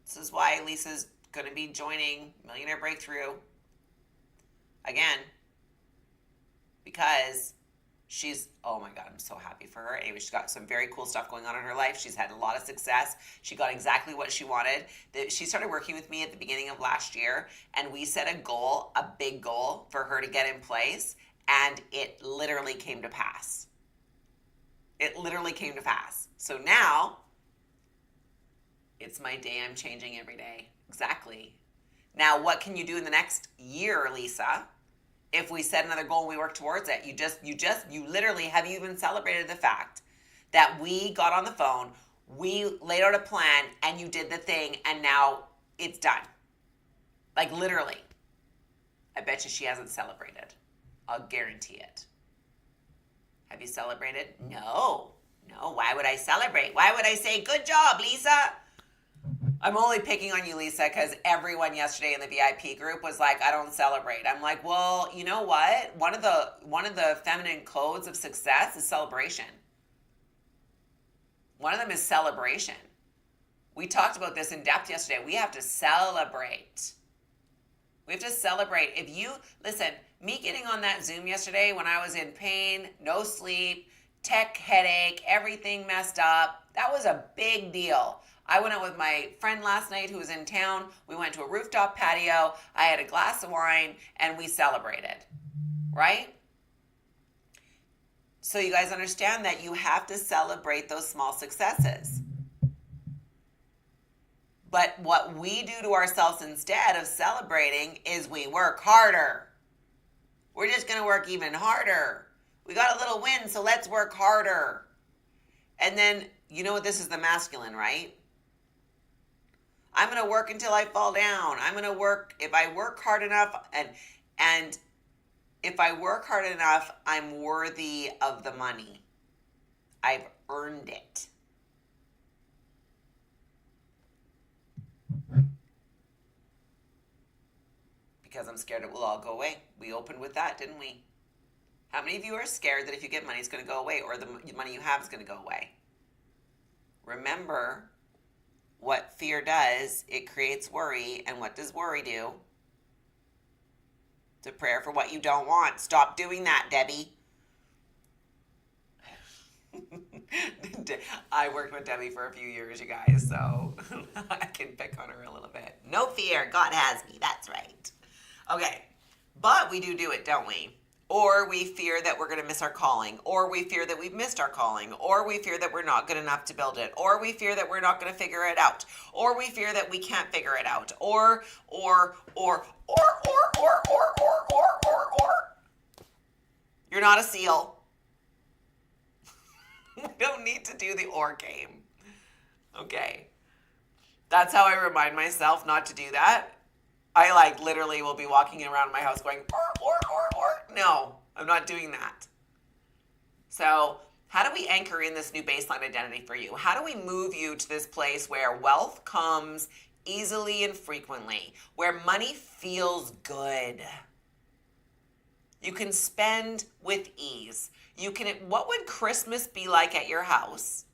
This is why Lisa's going to be joining Millionaire Breakthrough again, because Oh my God, I'm so happy for her. Anyway, she's got some very cool stuff going on in her life. She's had a lot of success. She got exactly what she wanted. She started working with me at the beginning of last year, and we set a goal, a big goal for her to get in place, and it literally came to pass. It literally came to pass. So now it's my day. I'm changing every day. Exactly. Now, what can you do in the next year, Lisa? If we set another goal and we work towards it, you literally have you even celebrated the fact that we got on the phone, we laid out a plan, and you did the thing, and now it's done. Like literally. I bet you she hasn't celebrated. I'll guarantee it. Have you celebrated? No. No, why would I celebrate? Why would I say, good job, Lisa? I'm only picking on you, Lisa, because everyone yesterday in the VIP group was like, I don't celebrate. I'm like, well, you know what? One of the feminine codes of success is celebration. One of them is celebration. We talked about this in depth yesterday. We have to celebrate. We have to celebrate. Listen, me getting on that Zoom yesterday when I was in pain, no sleep, tech headache, everything messed up, that was a big deal. I went out with my friend last night who was in town. We went to a rooftop patio. I had a glass of wine and we celebrated, right? So you guys understand that you have to celebrate those small successes. But what we do to ourselves instead of celebrating is we work harder. We're just going to work even harder. We got a little win, so let's work harder. And then, you know what, this is the masculine, right? I'm going to work until I fall down. I'm going to work, if I work hard enough, and if I work hard enough, I'm worthy of the money. I've earned it. Because I'm scared it will all go away. We opened with that, didn't we? How many of you are scared that if you get money, it's going to go away, or the money you have is going to go away? Remember, what fear does, it creates worry. And what does worry do? It's a prayer for what you don't want. Stop doing that, Debbie. I worked with Debbie for a few years, you guys, so I can pick on her a little bit. No fear. God has me. That's right. Okay. But we do it, don't we? Or we fear that we're going to miss our calling, or we fear that we've missed our calling, or we fear that we're not good enough to build it, or we fear that we're not going to figure it out, or we fear that we can't figure it out, or. You're not a seal. We don't need to do the or game. Okay. That's how I remind myself not to do that. I literally will be walking around my house going, or. No, I'm not doing that. So how do we anchor in this new baseline identity for you? How do we move you to this place where wealth comes easily and frequently, where money feels good? You can spend with ease. What would Christmas be like at your house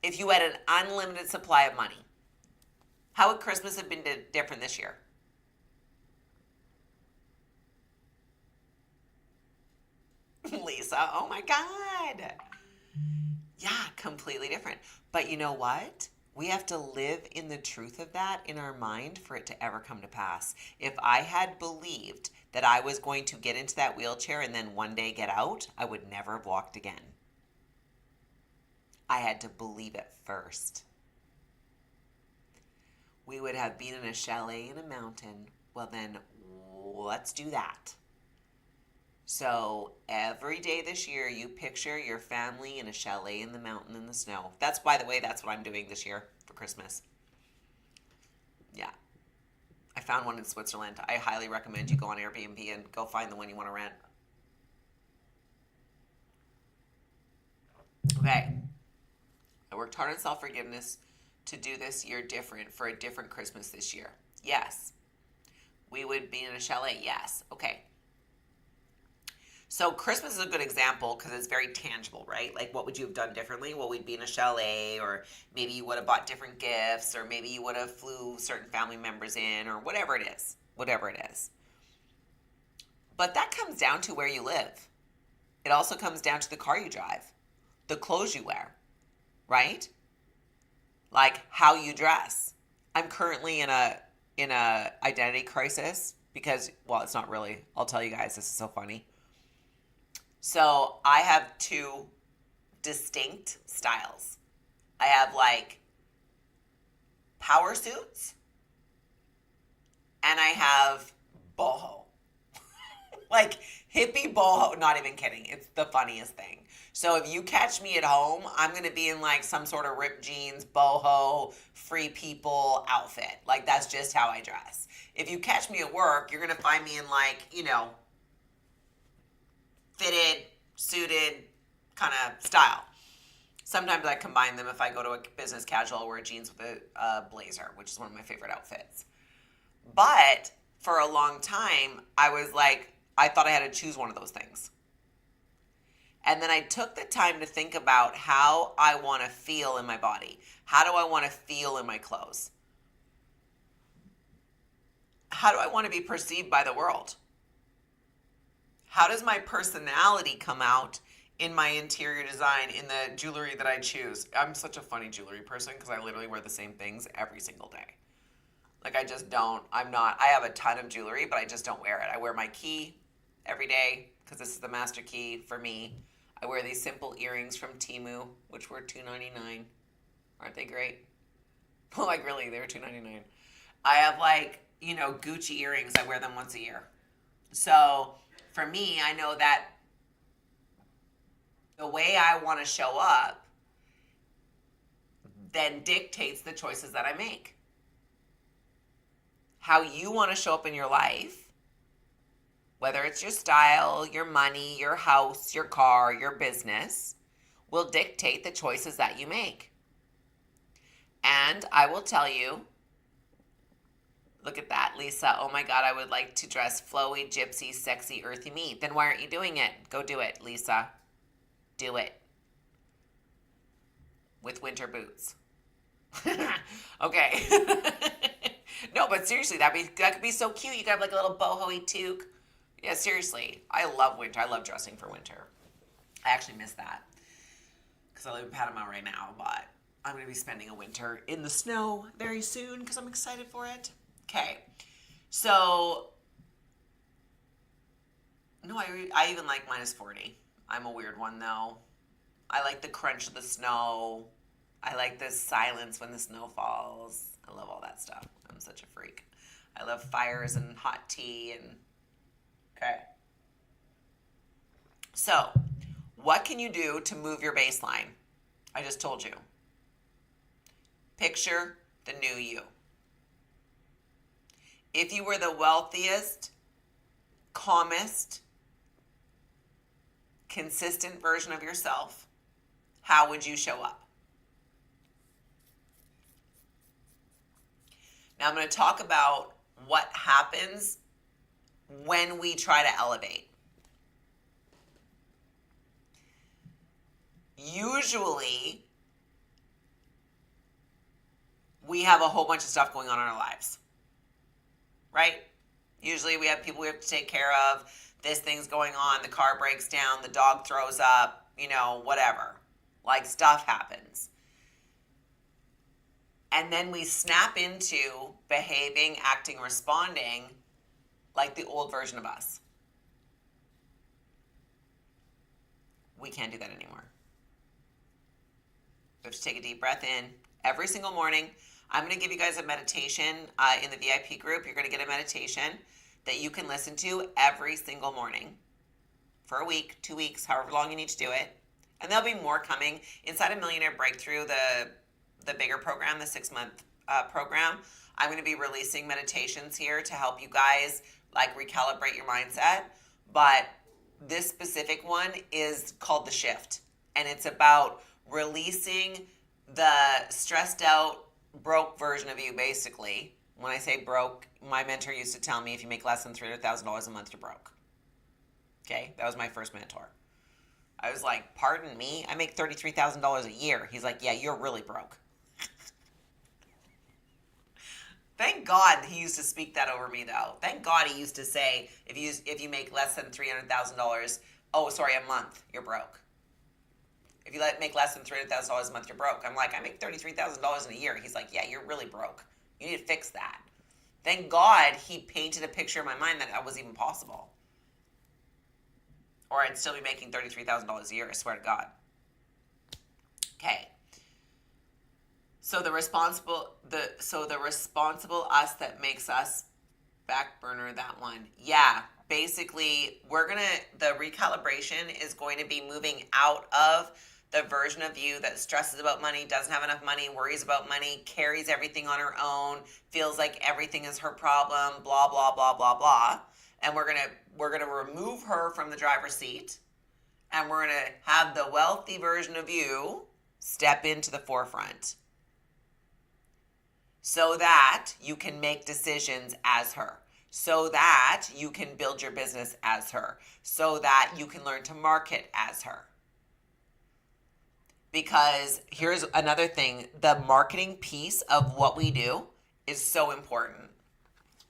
if you had an unlimited supply of money? How would Christmas have been different this year? Lisa, oh my God. Yeah, completely different. But you know what? We have to live in the truth of that in our mind for it to ever come to pass. If I had believed that I was going to get into that wheelchair and then one day get out, I would never have walked again. I had to believe it first. We would have been in a chalet in a mountain. Well, then let's do that. So every day this year, you picture your family in a chalet in the mountain in the snow. That's, by the way, that's what I'm doing this year for Christmas. Yeah. I found one in Switzerland. I highly recommend you go on Airbnb and go find the one you want to rent. Okay. I worked hard on self-forgiveness to do this year different, for a different Christmas this year. Yes. We would be in a chalet. Yes. Okay. So Christmas is a good example because it's very tangible, right? Like, what would you have done differently? Well, we'd be in a chalet, or maybe you would have bought different gifts, or maybe you would have flew certain family members in, or whatever it is. Whatever it is. But that comes down to where you live. It also comes down to the car you drive, the clothes you wear, right? Like how you dress. I'm currently in a identity crisis because, well, it's not really. I'll tell you guys, this is so funny. So I have two distinct styles. I have like power suits and I have boho. Like hippie boho, not even kidding. It's the funniest thing. So if you catch me at home, I'm going to be in like some sort of ripped jeans, boho, free people outfit. Like that's just how I dress. If you catch me at work, you're going to find me in like, fitted, suited kind of style. Sometimes I combine them. If I go to a business casual, I'll wear jeans with a blazer, which is one of my favorite outfits. But for a long time, I was like, I thought I had to choose one of those things. And then I took the time to think about how I want to feel in my body. How do I want to feel in my clothes? How do I want to be perceived by the world? How does my personality come out in my interior design, in the jewelry that I choose? I'm such a funny jewelry person because I literally wear the same things every single day. Like I have a ton of jewelry, but I just don't wear it. I wear my key every day because this is the master key for me. I wear these simple earrings from Temu, which were $2.99. Aren't they great? Like really, they were $2.99. I have like, Gucci earrings. I wear them once a year. So for me, I know that the way I want to show up then dictates the choices that I make. How you want to show up in your life, whether it's your style, your money, your house, your car, your business, will dictate the choices that you make. And I will tell you, look at that, Lisa. Oh my God, I would like to dress flowy, gypsy, sexy, earthy me. Then why aren't you doing it? Go do it, Lisa. Do it. With winter boots. Okay. No, but seriously, that could be so cute. You could have like a little boho-y toque. Yeah, seriously. I love winter. I love dressing for winter. I actually miss that because I live in Panama right now, but I'm going to be spending a winter in the snow very soon because I'm excited for it. Okay. So, no, I even like -40. I'm a weird one, though. I like the crunch of the snow. I like the silence when the snow falls. I love all that stuff. I'm such a freak. I love fires and hot tea and... Okay. So, what can you do to move your baseline? I just told you. Picture the new you. If you were the wealthiest, calmest, consistent version of yourself, how would you show up? Now I'm going to talk about what happens when we try to elevate. Usually, we have a whole bunch of stuff going on in our lives, right? Usually we have people we have to take care of. This thing's going on. The car breaks down. The dog throws up, whatever. Like stuff happens. And then we snap into behaving, acting, responding like the old version of us. We can't do that anymore. We have to take a deep breath in every single morning. I'm going to give you guys a meditation in the VIP group. You're going to get a meditation that you can listen to every single morning for a week, 2 weeks, however long you need to do it. And there'll be more coming. Inside a Millionaire Breakthrough, the bigger program, the 6-month program, I'm going to be releasing meditations here to help you guys like recalibrate your mindset. But this specific one is called The Shift. And it's about releasing the stressed out, broke version of you, basically. When I say broke, my mentor used to tell me if you make less than $300,000 a month, you're broke. Okay? That was my first mentor. I was like, pardon me? I make $33,000 a year. He's like, yeah, you're really broke. Thank God he used to speak that over me, though. Thank God he used to say, if you make less than $300,000, oh, sorry, a month, you're broke. If you make less than $300,000 a month, you're broke. I'm like, I make $33,000 in a year. He's like, yeah, you're really broke. You need to fix that. Thank God he painted a picture in my mind that was even possible. Or I'd still be making $33,000 a year, I swear to God. Okay. So the responsible us that makes us back burner that one. Yeah, basically the recalibration is going to be moving out of the version of you that stresses about money, doesn't have enough money, worries about money, carries everything on her own, feels like everything is her problem, blah blah blah blah blah. And we're going to remove her from the driver's seat, and we're going to have the wealthy version of you step into the forefront, so that you can make decisions as her, so that you can build your business as her, so that you can learn to market as her. Because here's another thing, the marketing piece of what we do is so important.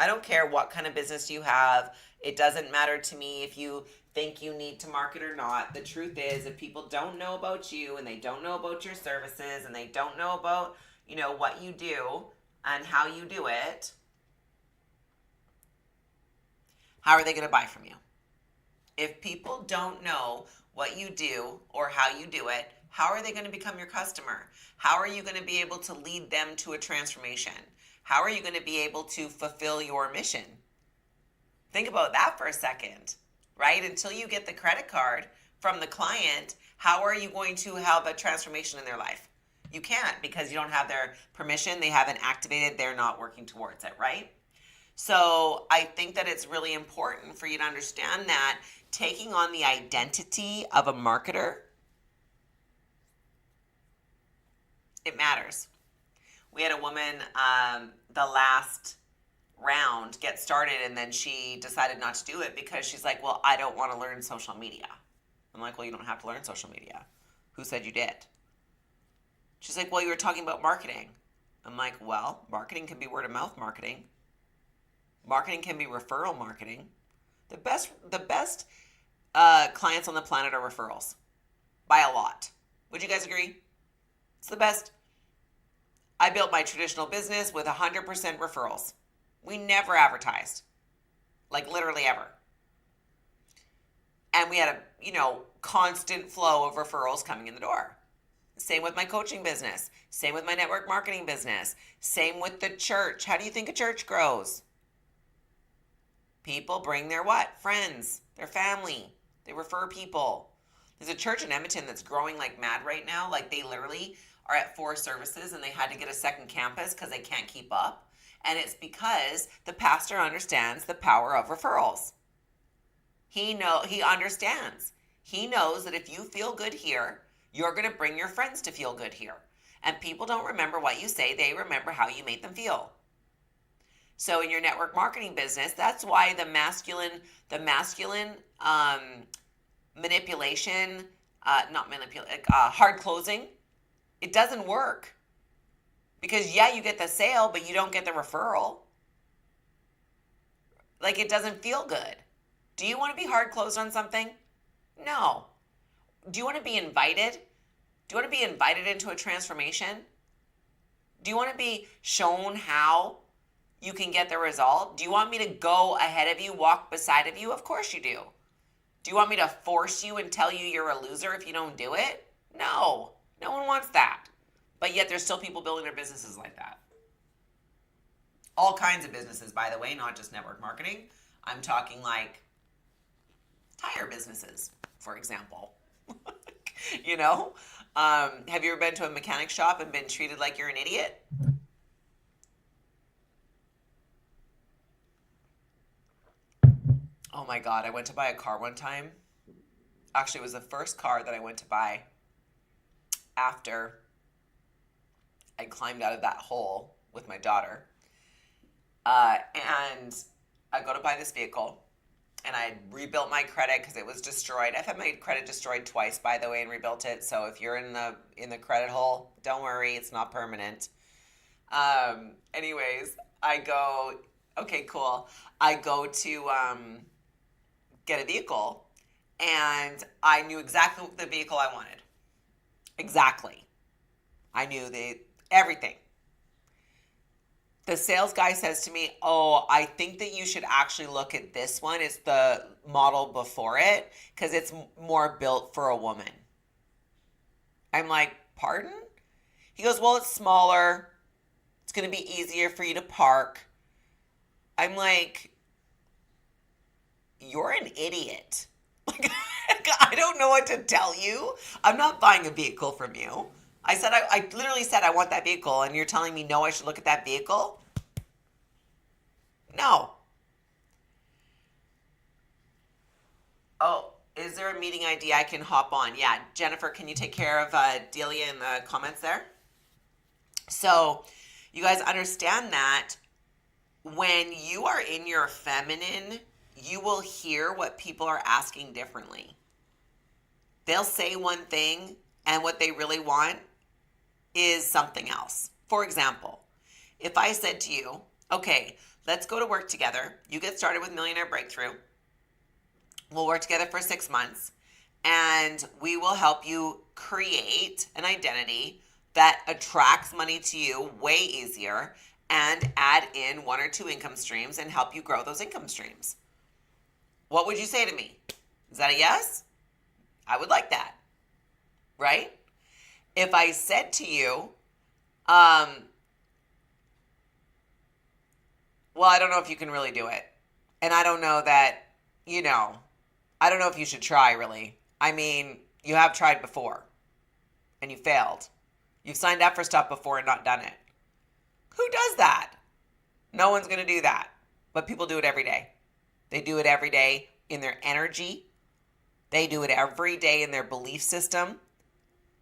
I don't care what kind of business you have. It doesn't matter to me if you think you need to market or not. The truth is, if people don't know about you and they don't know about your services and they don't know about, what you do and how you do it, how are they going to buy from you? If people don't know what you do or how you do it, how are they going to become your customer? How are you going to be able to lead them to a transformation? How are you going to be able to fulfill your mission? Think about that for a second, right? Until you get the credit card from the client, how are you going to have a transformation in their life? You can't, because you don't have their permission. They haven't activated. They're not working towards it, right? So I think that it's really important for you to understand that taking on the identity of a marketer, it matters. We had a woman the last round get started, and then she decided not to do it because she's like, well, I don't want to learn social media. I'm like, well, you don't have to learn social media. Who said you did? She's like, well, you were talking about marketing. I'm like, well, marketing can be word of mouth marketing. Marketing can be referral marketing. The best clients on the planet are referrals, by a lot. Would you guys agree? It's the best. I built my traditional business with 100% referrals. We never advertised, like literally ever. And we had a constant flow of referrals coming in the door. Same with my coaching business. Same with my network marketing business. Same with the church. How do you think a church grows? People bring their what? Friends, their family. They refer people. There's a church in Edmonton that's growing like mad right now. Like, they literally are at 4 services and they had to get a second campus because they can't keep up. And it's because the pastor understands the power of referrals. He understands. He knows that if you feel good here, you're going to bring your friends to feel good here. And people don't remember what you say. They remember how you made them feel. So in your network marketing business, that's why the masculine manipulation, hard closing, it doesn't work. Because you get the sale, but you don't get the referral. Like, it doesn't feel good. Do you want to be hard closed on something? No. Do you want to be invited? Do you want to be invited into a transformation? Do you want to be shown how you can get the result? Do you want me to go ahead of you, walk beside of you? Of course you do. Do you want me to force you and tell you you're a loser if you don't do it? No. No one wants that. But yet there's still people building their businesses like that. All kinds of businesses, by the way, not just network marketing. I'm talking like tire businesses, for example. Have you ever been to a mechanic shop and been treated like you're an idiot? Oh my God, I went to buy a car one time. Actually, it was the first car that I went to buy after I climbed out of that hole with my daughter. And I go to buy this vehicle, and I rebuilt my credit because it was destroyed. I've had my credit destroyed twice, by the way, and rebuilt it. So if you're in the credit hole, don't worry, it's not permanent. Anyways, I go, okay, cool. I go to get a vehicle, and I knew exactly the vehicle I wanted. Exactly. I knew everything. The sales guy says to me, "Oh, I think that you should actually look at this one. It's the model before it because it's more built for a woman." I'm like, "Pardon?" He goes, "Well, it's smaller. It's going to be easier for you to park." I'm like, "You're an idiot." Like, I don't know what to tell you. I'm not buying a vehicle from you. I literally said I want that vehicle, and you're telling me no, I should look at that vehicle? No. Oh, is there a meeting ID I can hop on? Yeah, Jennifer, can you take care of Delia in the comments there? So, you guys understand that when you are in your feminine, you will hear what people are asking differently. They'll say one thing, and what they really want is something else. For example, if I said to you, okay, let's go to work together. You get started with Millionaire Breakthrough. We'll work together for 6 months, and we will help you create an identity that attracts money to you way easier and add in 1 or 2 income streams and help you grow those income streams. What would you say to me? Is that a yes? I would like that, right? If I said to you, well, I don't know if you can really do it. And I don't know that, I don't know if you should try really. I mean, you have tried before and you failed. You've signed up for stuff before and not done it. Who does that? No one's going to do that. But people do it every day. They do it every day in their energy. They do it every day in their belief system.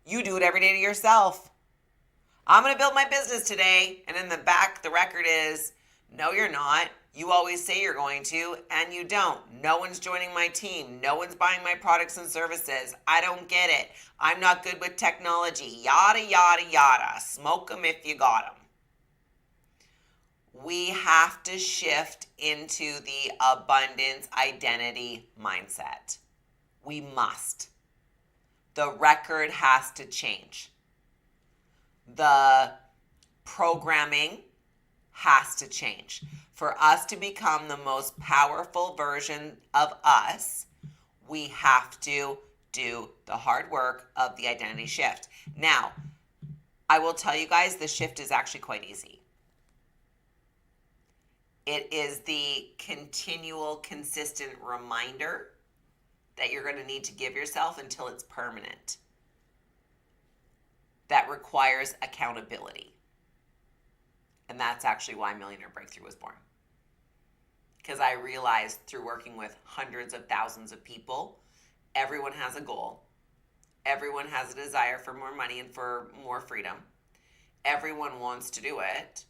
You do it every day to yourself. I'm going to build my business today. And in the back, the record is, no, you're not. You always say you're going to, and you don't. No one's joining my team. No one's buying my products and services. I don't get it. I'm not good with technology. Yada, yada, yada. Smoke them if you got them. We have to shift into the abundance identity mindset. We must. The record has to change. The programming has to change. For us to become the most powerful version of us, we have to do the hard work of the identity shift. Now, I will tell you guys, the shift is actually quite easy. It is the continual, consistent reminder that you're going to need to give yourself until it's permanent. That requires accountability. And that's actually why Millionaire Breakthrough was born. Because I realized through working with hundreds of thousands of people, everyone has a goal. Everyone has a desire for more money and for more freedom. Everyone wants to do it.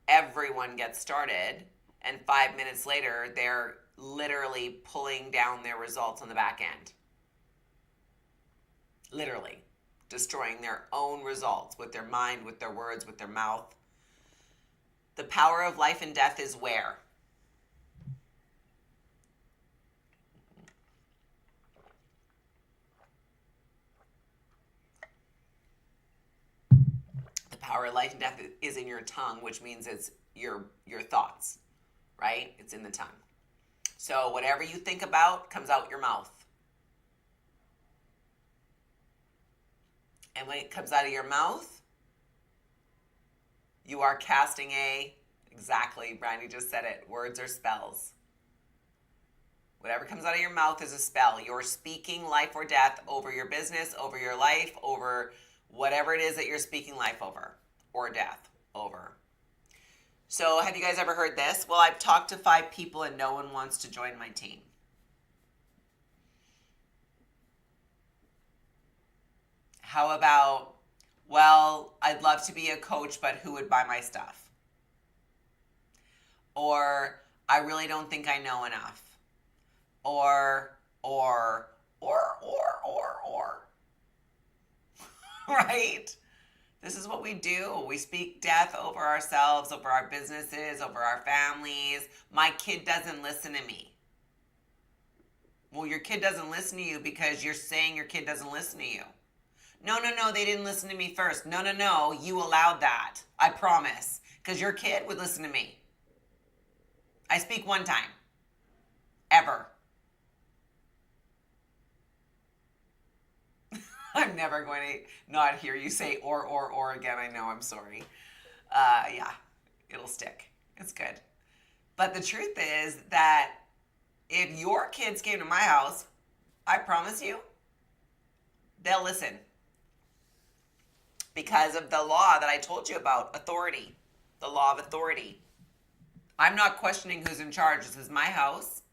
Everyone gets started. And 5 minutes later, they're literally pulling down their results on the back end. Literally. Destroying their own results with their mind, with their words, with their mouth. The power of life and death is where? The power of life and death is in your tongue, which means it's your thoughts, right? It's in the tongue. So whatever you think about comes out your mouth. And when it comes out of your mouth, you are casting exactly, Brandy just said it, words are spells. Whatever comes out of your mouth is a spell. You're speaking life or death over your business, over your life, over whatever it is that you're speaking life over or death over. So have you guys ever heard this? Well, I've talked to 5 people and no one wants to join my team. How about, well, I'd love to be a coach, but who would buy my stuff? Or, I really don't think I know enough. Or. Right? This is what we do. We speak death over ourselves, over our businesses, over our families. My kid doesn't listen to me. Well, your kid doesn't listen to you because you're saying your kid doesn't listen to you. No, no, no, they didn't listen to me first. No, no, no, you allowed that. I promise. Because your kid would listen to me. I speak one time. Ever. I'm never going to not hear you say or again. I know, I'm sorry. Yeah, it'll stick. It's good. But the truth is that if your kids came to my house, I promise you, they'll listen. Because of the law that I told you about, authority. The law of authority. I'm not questioning who's in charge. This is my house.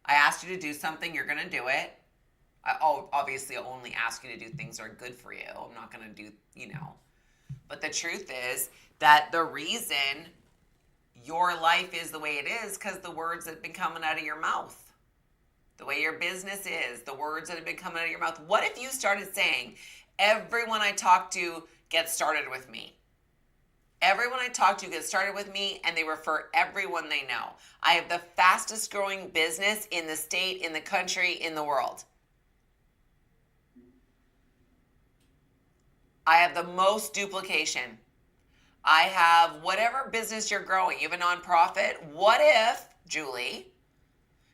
I asked you to do something, you're going to do it. Obviously, I'll only ask you to do things that are good for you. I'm not going to do, But the truth is that the reason your life is the way it is because the words that have been coming out of your mouth. The way your business is, the words that have been coming out of your mouth. What if you started saying, everyone I talk to gets started with me? Everyone I talk to gets started with me, and they refer everyone they know. I have the fastest growing business in the state, in the country, in the world. I have the most duplication. I have whatever business you're growing. You have a nonprofit. What if, Julie,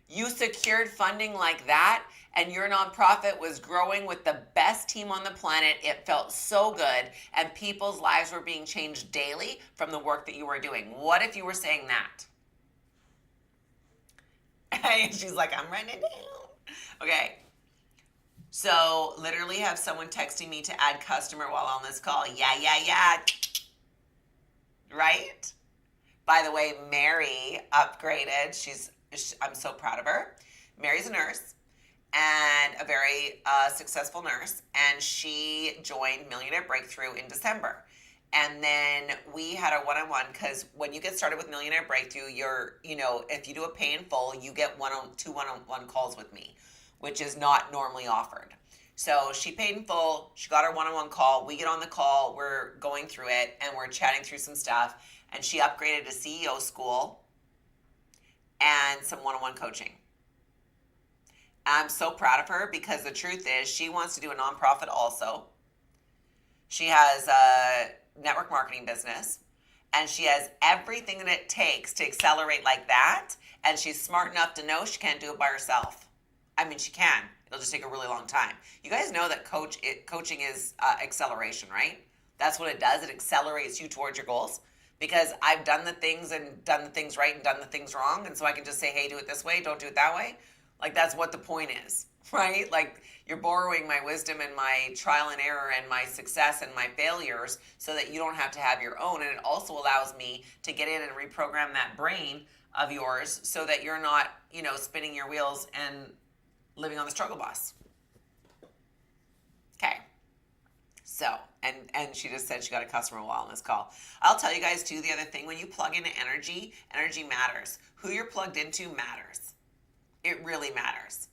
you secured funding like that and your nonprofit was growing with the best team on the planet? It felt so good and people's lives were being changed daily from the work that you were doing. What if you were saying that? And she's like, I'm writing it down. Okay. So literally have someone texting me to add customer while on this call. Yeah. Right? By the way, Mary upgraded. I'm so proud of her. Mary's a nurse and a very successful nurse. And she joined Millionaire Breakthrough in December. And then we had a one-on-one because when you get started with Millionaire Breakthrough, if you do a pay in full, you get two one-on-one calls with me, which is not normally offered. So she paid in full. She got her one-on-one call. We get on the call. We're going through it, and we're chatting through some stuff. And she upgraded to CEO school and some one-on-one coaching. I'm so proud of her because the truth is she wants to do a nonprofit also. She has a network marketing business, and she has everything that it takes to accelerate like that. And she's smart enough to know she can't do it by herself. I mean, she can. It'll just take a really long time. You guys know that coaching is acceleration, right? That's what it does. It accelerates you towards your goals because I've done the things and done the things right and done the things wrong. And so I can just say, hey, do it this way. Don't do it that way. Like, that's what the point is, right? Like, you're borrowing my wisdom and my trial and error and my success and my failures so that you don't have to have your own. And it also allows me to get in and reprogram that brain of yours so that you're not, spinning your wheels and living on the struggle bus. Okay. So, and she just said she got a customer while on this call. I'll tell you guys too, the other thing, when you plug into energy matters. Who you're plugged into matters. It really matters.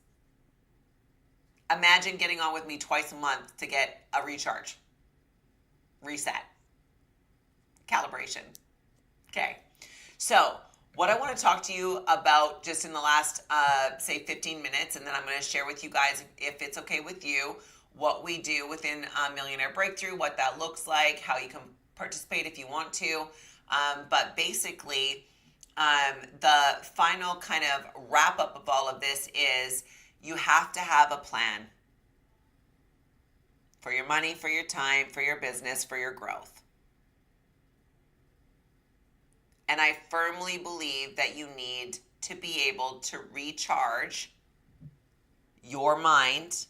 Imagine getting on with me twice a month to get a recharge, reset, calibration. Okay. So, what I want to talk to you about just in the last, say 15 minutes, and then I'm going to share with you guys, if it's okay with you, what we do within Millionaire Breakthrough, what that looks like, how you can participate if you want to. But basically, the final kind of wrap up of all of this is you have to have a plan for your money, for your time, for your business, for your growth. And I firmly believe that you need to be able to recharge your mind,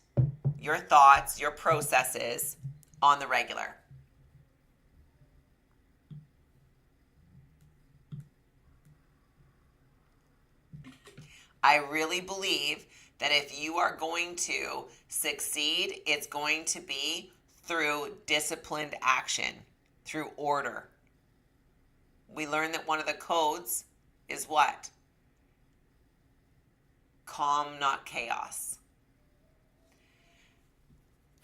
your thoughts, your processes on the regular. I really believe that if you are going to succeed, it's going to be through disciplined action, through order. We learned that one of the codes is what? Calm, not chaos.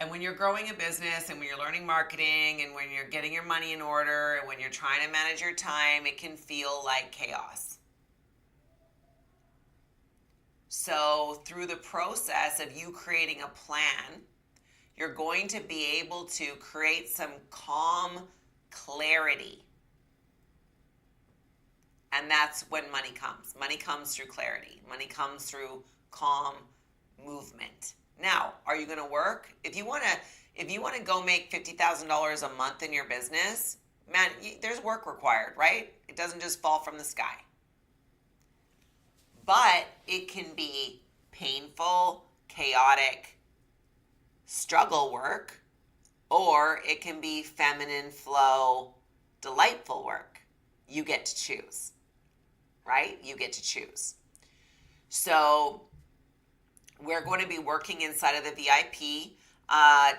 And when you're growing a business and when you're learning marketing and when you're getting your money in order and when you're trying to manage your time, it can feel like chaos. So through the process of you creating a plan, you're going to be able to create some calm clarity. And that's when money comes. Money comes through clarity. Money comes through calm movement. Now, are you going to work? If you want to go make $50,000 a month in your business, man, there's work required, right? It doesn't just fall from the sky. But it can be painful, chaotic, struggle work, or it can be feminine flow, delightful work. You get to choose, right? You get to choose. So we're going to be working inside of the VIP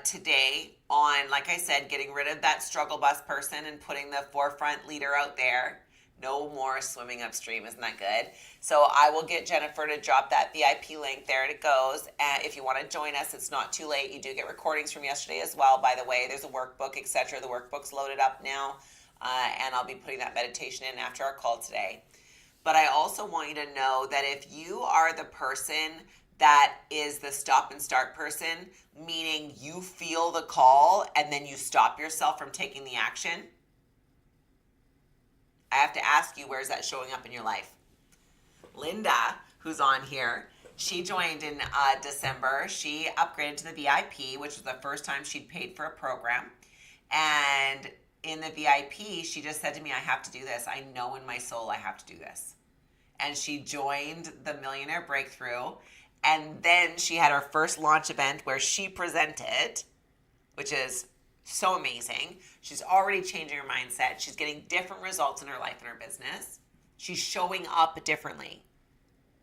today on, like I said, getting rid of that struggle bus person and putting the forefront leader out there. No more swimming upstream. Isn't that good? So I will get Jennifer to drop that VIP link. There it goes. And if you want to join us, it's not too late. You do get recordings from yesterday as well, by the way. There's a workbook, etc. The workbook's loaded up now. And I'll be putting that meditation in after our call today. But I also want you to know that if you are the person that is the stop and start person, meaning you feel the call and then you stop yourself from taking the action, I have to ask you, where's that showing up in your life? Linda, who's on here, she joined in December. She upgraded to the VIP, which was the first time she'd paid for a program. And in the VIP, she just said to me, I have to do this. I know in my soul I have to do this. And she joined the Millionaire Breakthrough. And then she had her first launch event where she presented, which is so amazing. She's already changing her mindset. She's getting different results in her life and her business. She's showing up differently.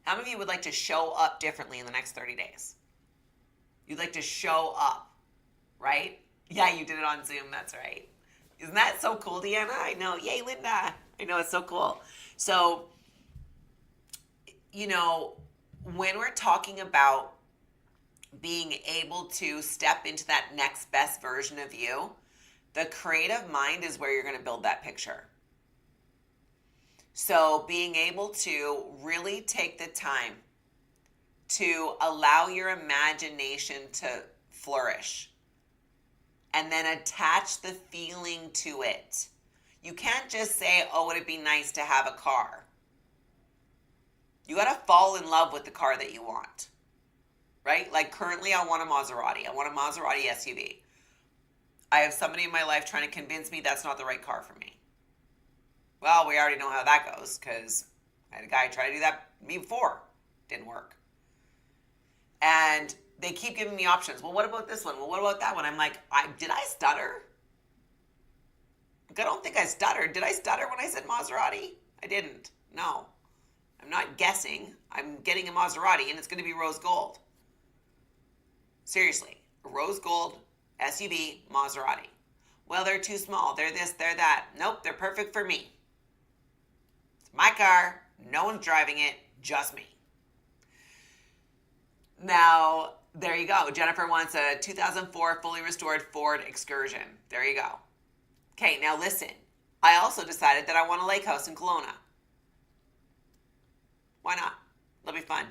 How many of you would like to show up differently in the next 30 days? You'd like to show up, right? Yeah, you did it on Zoom. That's right. Isn't that so cool, Deanna? I know. Yay, Linda. I know, it's so cool. So, when we're talking about being able to step into that next best version of you, the creative mind is where you're going to build that picture. So being able to really take the time to allow your imagination to flourish and then attach the feeling to it. You can't just say, oh, would it be nice to have a car? You got to fall in love with the car that you want. Right? Like currently I want a Maserati. I want a Maserati SUV. I have somebody in my life trying to convince me that's not the right car for me. Well, we already know how that goes because I had a guy try to do that me before. Didn't work. And they keep giving me options. Well, what about this one? Well, what about that one? I'm like, did I stutter? I don't think I stuttered. Did I stutter when I said Maserati? I didn't. No. I'm not guessing. I'm getting a Maserati and it's going to be rose gold. Seriously, a rose gold SUV Maserati. Well, they're too small. They're this, they're that. Nope, they're perfect for me. It's my car. No one's driving it, just me. Now, there you go. Jennifer wants a 2004 fully restored Ford Excursion. There you go. Okay, now listen. I also decided that I want a lake house in Kelowna. Why not? It'll be fun.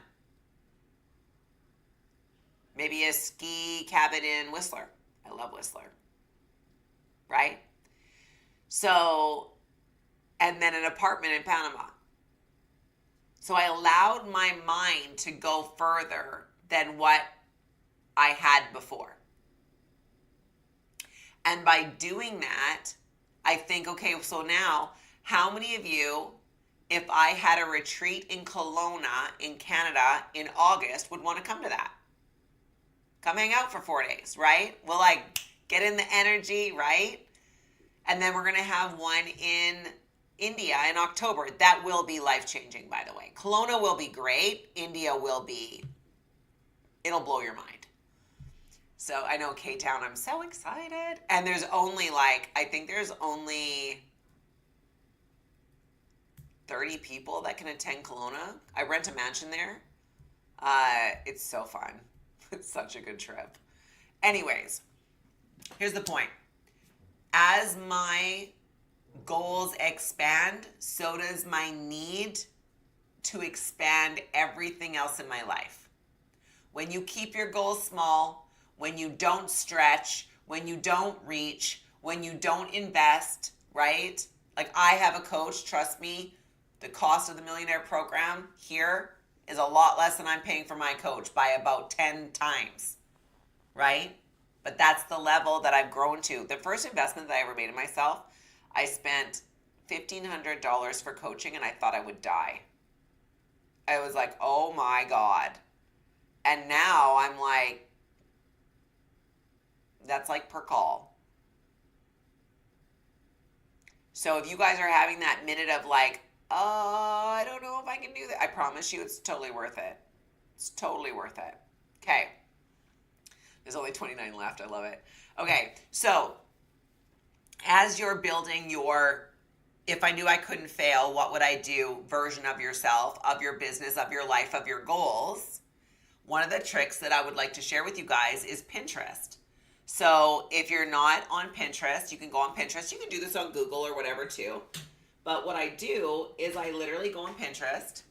Maybe a ski cabin in Whistler. I love Whistler. Right? So, and then an apartment in Panama. So I allowed my mind to go further than what I had before. And by doing that, I think, okay, so now, how many of you, if I had a retreat in Kelowna in Canada in August, would want to come to that? Come hang out for 4 days, right? We'll get in the energy, right? And then we're going to have one in India in October. That will be life-changing, by the way. Kelowna will be great. India will be, it'll blow your mind. So I know K-Town, I'm so excited. And there's only I think there's only 30 people that can attend Kelowna. I rent a mansion there. It's so fun. It's such a good trip. Anyways, here's the point. As my goals expand, so does my need to expand everything else in my life. When you keep your goals small, when you don't stretch, when you don't reach, when you don't invest, right? Like I have a coach, trust me, the cost of the Millionaire Program here is a lot less than I'm paying for my coach by about 10 times, right? But that's the level that I've grown to. The first investment that I ever made in myself, I spent $1,500 for coaching and I thought I would die. I was like, oh my God. And now I'm like, that's like per call. So if you guys are having that minute of like, I don't know if I can do that, I promise you it's totally worth it. It's totally worth it. Okay. There's only 29 left. I love it. Okay. So as you're building your, if I knew I couldn't fail, what would I do version of yourself, of your business, of your life, of your goals, one of the tricks that I would like to share with you guys is Pinterest. So if you're not on Pinterest, you can go on Pinterest. You can do this on Google or whatever too. But what I do is I literally go on Pinterest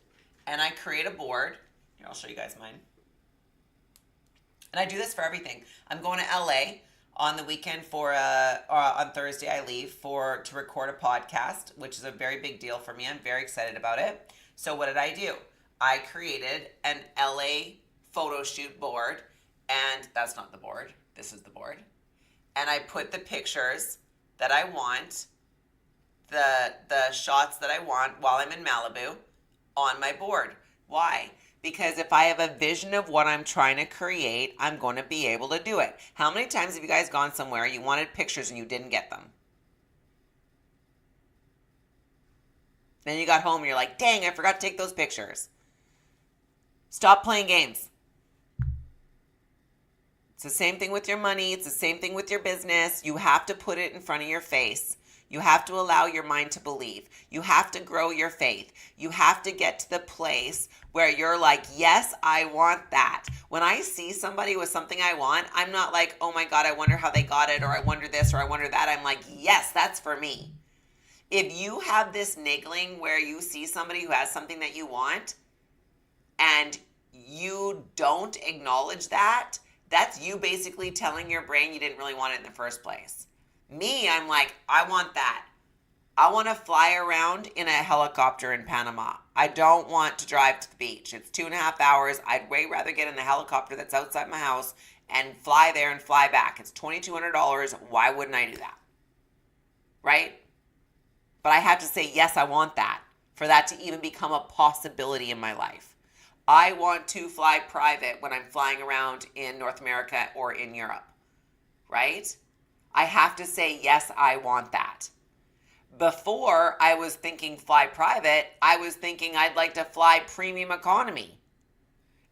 and I create a board. Here, I'll show you guys mine. And I do this for everything. I'm going to LA on the weekend on Thursday I leave to record a podcast, which is a very big deal for me. I'm very excited about it. So what did I do? I created an LA photo shoot board, and that's not the board. This is the board. And I put the pictures that I want, the shots that I want while I'm in Malibu on my board. Why? Because if I have a vision of what I'm trying to create, I'm going to be able to do it. How many times have you guys gone somewhere, you wanted pictures and you didn't get them? Then you got home and you're like, dang, I forgot to take those pictures. Stop playing games. It's the same thing with your money. It's the same thing with your business. You have to put it in front of your face. You have to allow your mind to believe. You have to grow your faith. You have to get to the place where you're like, yes, I want that. When I see somebody with something I want, I'm not like, oh my God, I wonder how they got it, or I wonder this, or I wonder that. I'm like, yes, that's for me. If you have this niggling where you see somebody who has something that you want and you don't acknowledge that, that's you basically telling your brain you didn't really want it in the first place. Me, I'm like, I want that. I want to fly around in a helicopter in Panama. I don't want to drive to the beach. It's 2.5 hours. I'd way rather get in the helicopter that's outside my house and fly there and fly back. It's $2,200. Why wouldn't I do that? Right? But I have to say, yes, I want that for that to even become a possibility in my life. I want to fly private when I'm flying around in North America or in Europe. Right? I have to say, yes, I want that. Before I was thinking fly private, I was thinking I'd like to fly premium economy.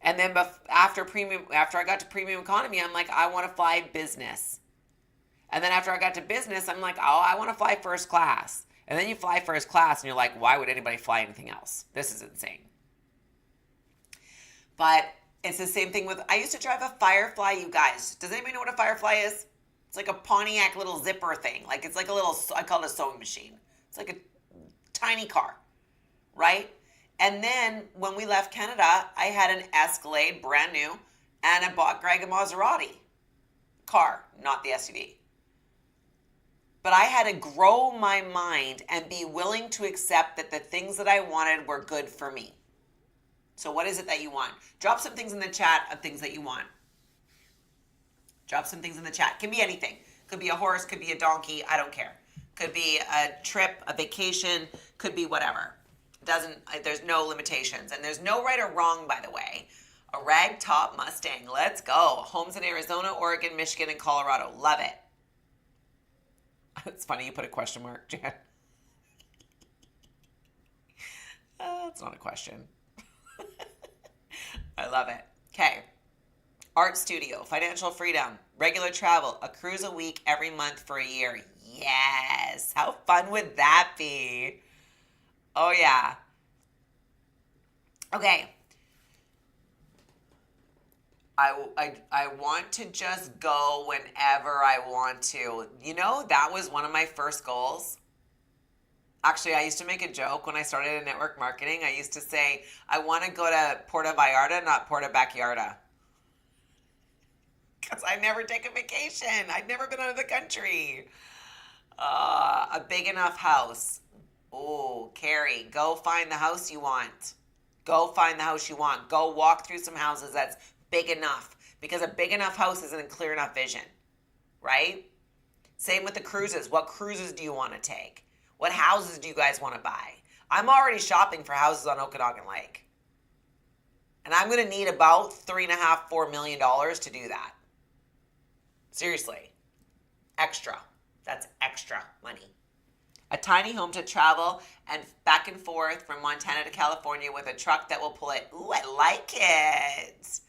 And then after I got to premium economy, I'm like, I want to fly business. And then after I got to business, I'm like, oh, I want to fly first class. And then you fly first class and you're like, why would anybody fly anything else? This is insane. But it's the same thing with, I used to drive a Firefly, you guys. Does anybody know what a Firefly is? It's like a Pontiac little zipper thing. Like it's like a little, I call it a sewing machine. It's like a tiny car, right? And then when we left Canada, I had an Escalade, brand new, and I bought Greg a Maserati car, not the SUV. But I had to grow my mind and be willing to accept that the things that I wanted were good for me. So what is it that you want? Drop some things in the chat of things that you want. Drop some things in the chat. Can be anything. Could be a horse, could be a donkey, I don't care. Could be a trip, a vacation, could be whatever. There's no limitations. And there's no right or wrong, by the way. A ragtop Mustang, let's go. Homes in Arizona, Oregon, Michigan, and Colorado. Love it. It's funny you put a question mark, Jan. It's not a question. I love it. Okay. Art studio, financial freedom, regular travel, a cruise a week every month for a year. Yes. How fun would that be? Oh, yeah. Okay. I want to just go whenever I want to. You know, that was one of my first goals. Actually, I used to make a joke when I started in network marketing. I used to say, I want to go to Puerto Vallarta, not Puerto Backyarda. Because I never take a vacation. I've never been out of the country. A big enough house. Oh, Carrie, go find the house you want. Go find the house you want. Go walk through some houses that's big enough. Because a big enough house isn't a clear enough vision. Right? Same with the cruises. What cruises do you want to take? What houses do you guys want to buy? I'm already shopping for houses on Okanagan Lake. And I'm going to need about $3.5, $4 million to do that. Seriously. Extra. That's extra money. A tiny home to travel and back and forth from Montana to California with a truck that will pull it. Ooh, I like it.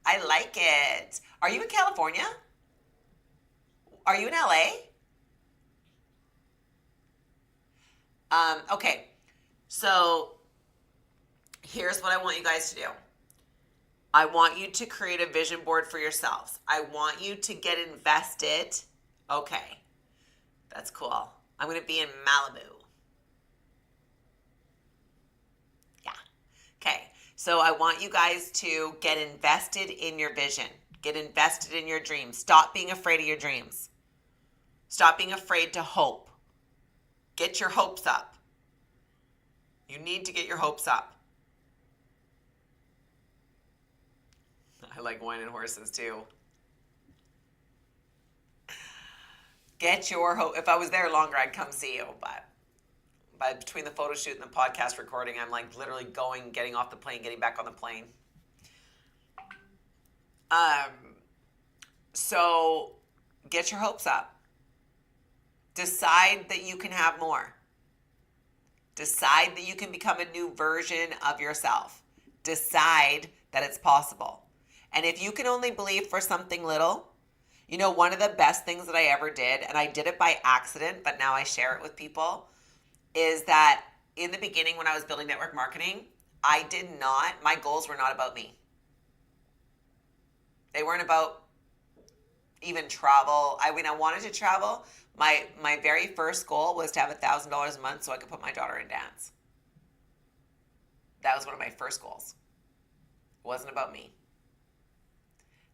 I like it. Are you in California? Are you in LA? Okay. So here's what I want you guys to do. I want you to create a vision board for yourselves. I want you to get invested. Okay. That's cool. I'm going to be in Malibu. Yeah. Okay. So I want you guys to get invested in your vision. Get invested in your dreams. Stop being afraid of your dreams. Stop being afraid to hope. Get your hopes up. You need to get your hopes up. I like wine and horses too. Get your hope. If I was there longer, I'd come see you. But between the photo shoot and the podcast recording, I'm like literally going, getting off the plane, getting back on the plane. So get your hopes up. Decide that you can have more. Decide that you can become a new version of yourself. Decide that it's possible. And if you can only believe for something little, you know, one of the best things that I ever did, and I did it by accident, but now I share it with people, is that in the beginning when I was building network marketing, my goals were not about me. They weren't about even travel. I mean, I wanted to travel. My very first goal was to have $1,000 a month so I could put my daughter in dance. That was one of my first goals. It wasn't about me.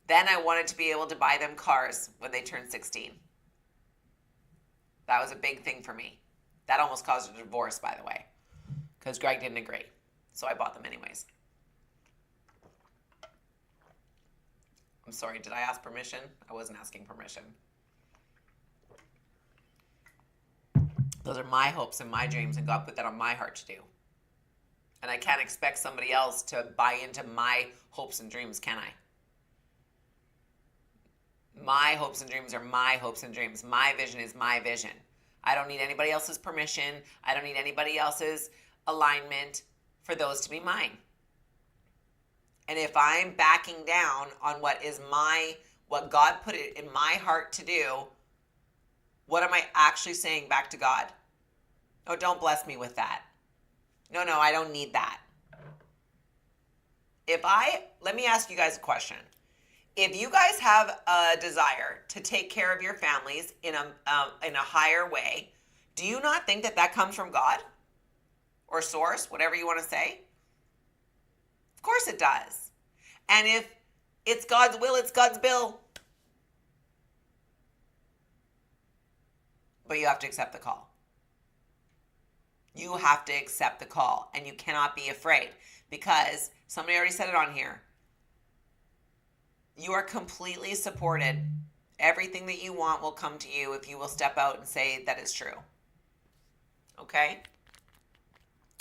Then I wanted to be able to buy them cars when they turned 16. That was a big thing for me. That almost caused a divorce, by the way, because Greg didn't agree. So I bought them anyways. I'm sorry, did I ask permission? I wasn't asking permission. Those are my hopes and my dreams, and God put that on my heart to do. And I can't expect somebody else to buy into my hopes and dreams, can I? My hopes and dreams are my hopes and dreams. My vision is my vision. I don't need anybody else's permission. I don't need anybody else's alignment for those to be mine. And if I'm backing down on what God put it in my heart to do, what am I actually saying back to God? Oh, don't bless me with that. No, I don't need that. Let me ask you guys a question. If you guys have a desire to take care of your families in a higher way, do you not think that comes from God or source, whatever you want to say? Of course it does. And if it's God's will, it's God's bill. But you have to accept the call. You have to accept the call, and you cannot be afraid, because somebody already said it on here. You are completely supported. Everything that you want will come to you if you will step out and say that is true. Okay?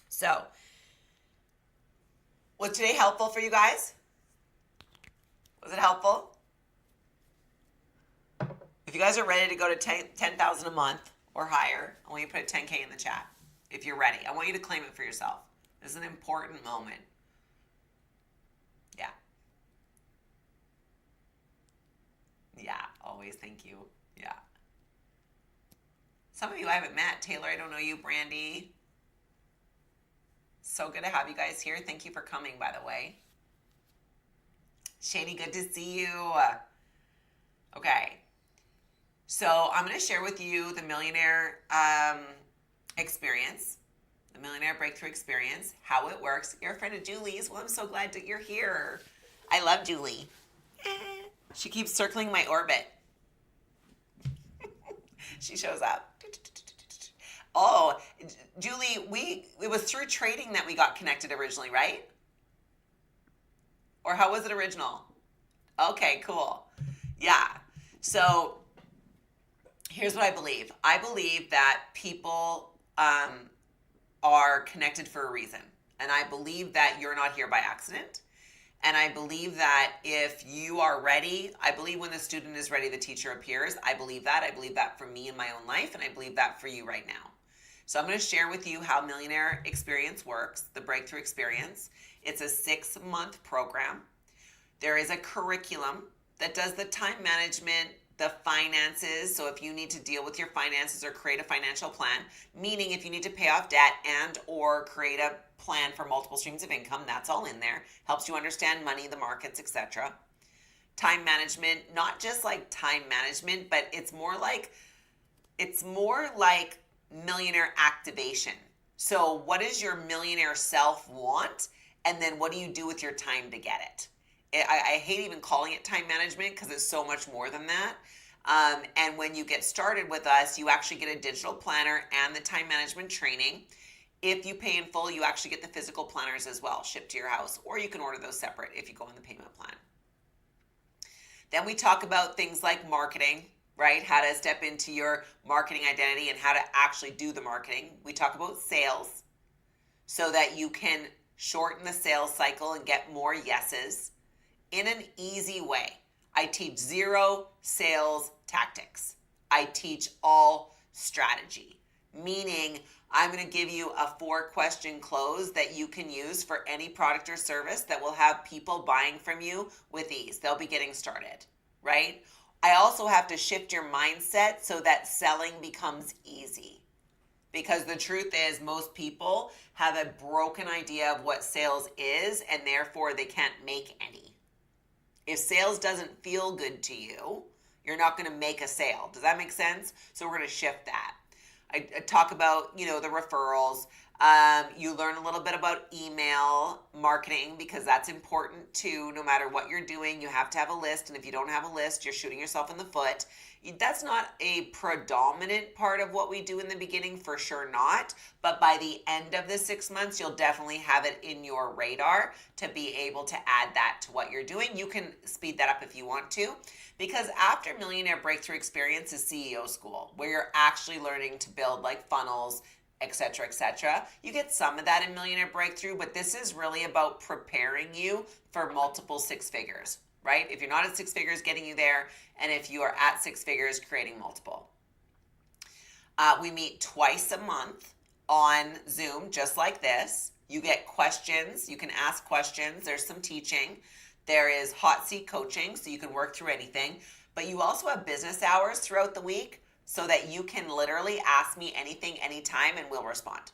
So, was today helpful for you guys? Was it helpful? If you guys are ready to go to 10,000 a month or higher, I want you to put 10K in the chat. If you're ready, I want you to claim it for yourself. This is an important moment. Yeah. Yeah, always. Thank you. Yeah. Some of you I haven't met. Taylor, I don't know you. Brandy. So good to have you guys here. Thank you for coming, by the way. Shani, good to see you. Okay, so I'm going to share with you the millionaire experience, the millionaire breakthrough experience, how it works. You're a friend of Julie's. Well, I'm so glad that you're here. I love Julie. She keeps circling my orbit. She shows up. Oh, Julie, it was through trading that we got connected originally, right? Or how was it original? Okay, cool. Yeah. So here's what I believe. I believe that people are connected for a reason. And I believe that you're not here by accident. And I believe that if you are ready, I believe when the student is ready, the teacher appears. I believe that. I believe that for me in my own life, and I believe that for you right now. So I'm going to share with you how Millionaire Experience works, the Breakthrough Experience. It's a 6-month program. There is a curriculum that does the time management, the finances. So if you need to deal with your finances or create a financial plan, meaning if you need to pay off debt and or create a plan for multiple streams of income, that's all in there. Helps you understand money, the markets, etc. Time management, not just like time management, but it's more like millionaire activation. So what does your millionaire self want? And then what do you do with your time to get it? I hate even calling it time management because it's so much more than that. And when you get started with us, you actually get a digital planner and the time management training. If you pay in full, you actually get the physical planners as well, shipped to your house, or you can order those separate if you go on the payment plan. Then we talk about things like marketing, right? How to step into your marketing identity and how to actually do the marketing. We talk about sales so that you can shorten the sales cycle and get more yeses in an easy way. I teach 0 sales tactics. I teach all strategy, meaning I'm going to give you a 4-question close that you can use for any product or service that will have people buying from you with ease. They'll be getting started, right? I also have to shift your mindset so that selling becomes easy. Because the truth is, most people have a broken idea of what sales is, and therefore they can't make any. If sales doesn't feel good to you, you're not going to make a sale. Does that make sense? So we're going to shift that. I talk about, the referrals. You learn a little bit about email marketing because that's important too. No matter what you're doing, you have to have a list. And if you don't have a list, you're shooting yourself in the foot. That's not a predominant part of what we do in the beginning, for sure not. But by the end of the 6 months, you'll definitely have it in your radar to be able to add that to what you're doing. You can speed that up if you want to. Because after Millionaire Breakthrough Experience is CEO School, where you're actually learning to build like funnels, etc., etc. You get some of that in Millionaire Breakthrough, but this is really about preparing you for multiple 6 figures, right? If you're not at 6 figures, getting you there, and if you are at 6 figures, creating multiple. We meet twice a month on Zoom, just like this. You get questions. You can ask questions. There's some teaching. There is hot seat coaching, so you can work through anything. But you also have business hours throughout the week so that you can literally ask me anything, anytime, and we'll respond.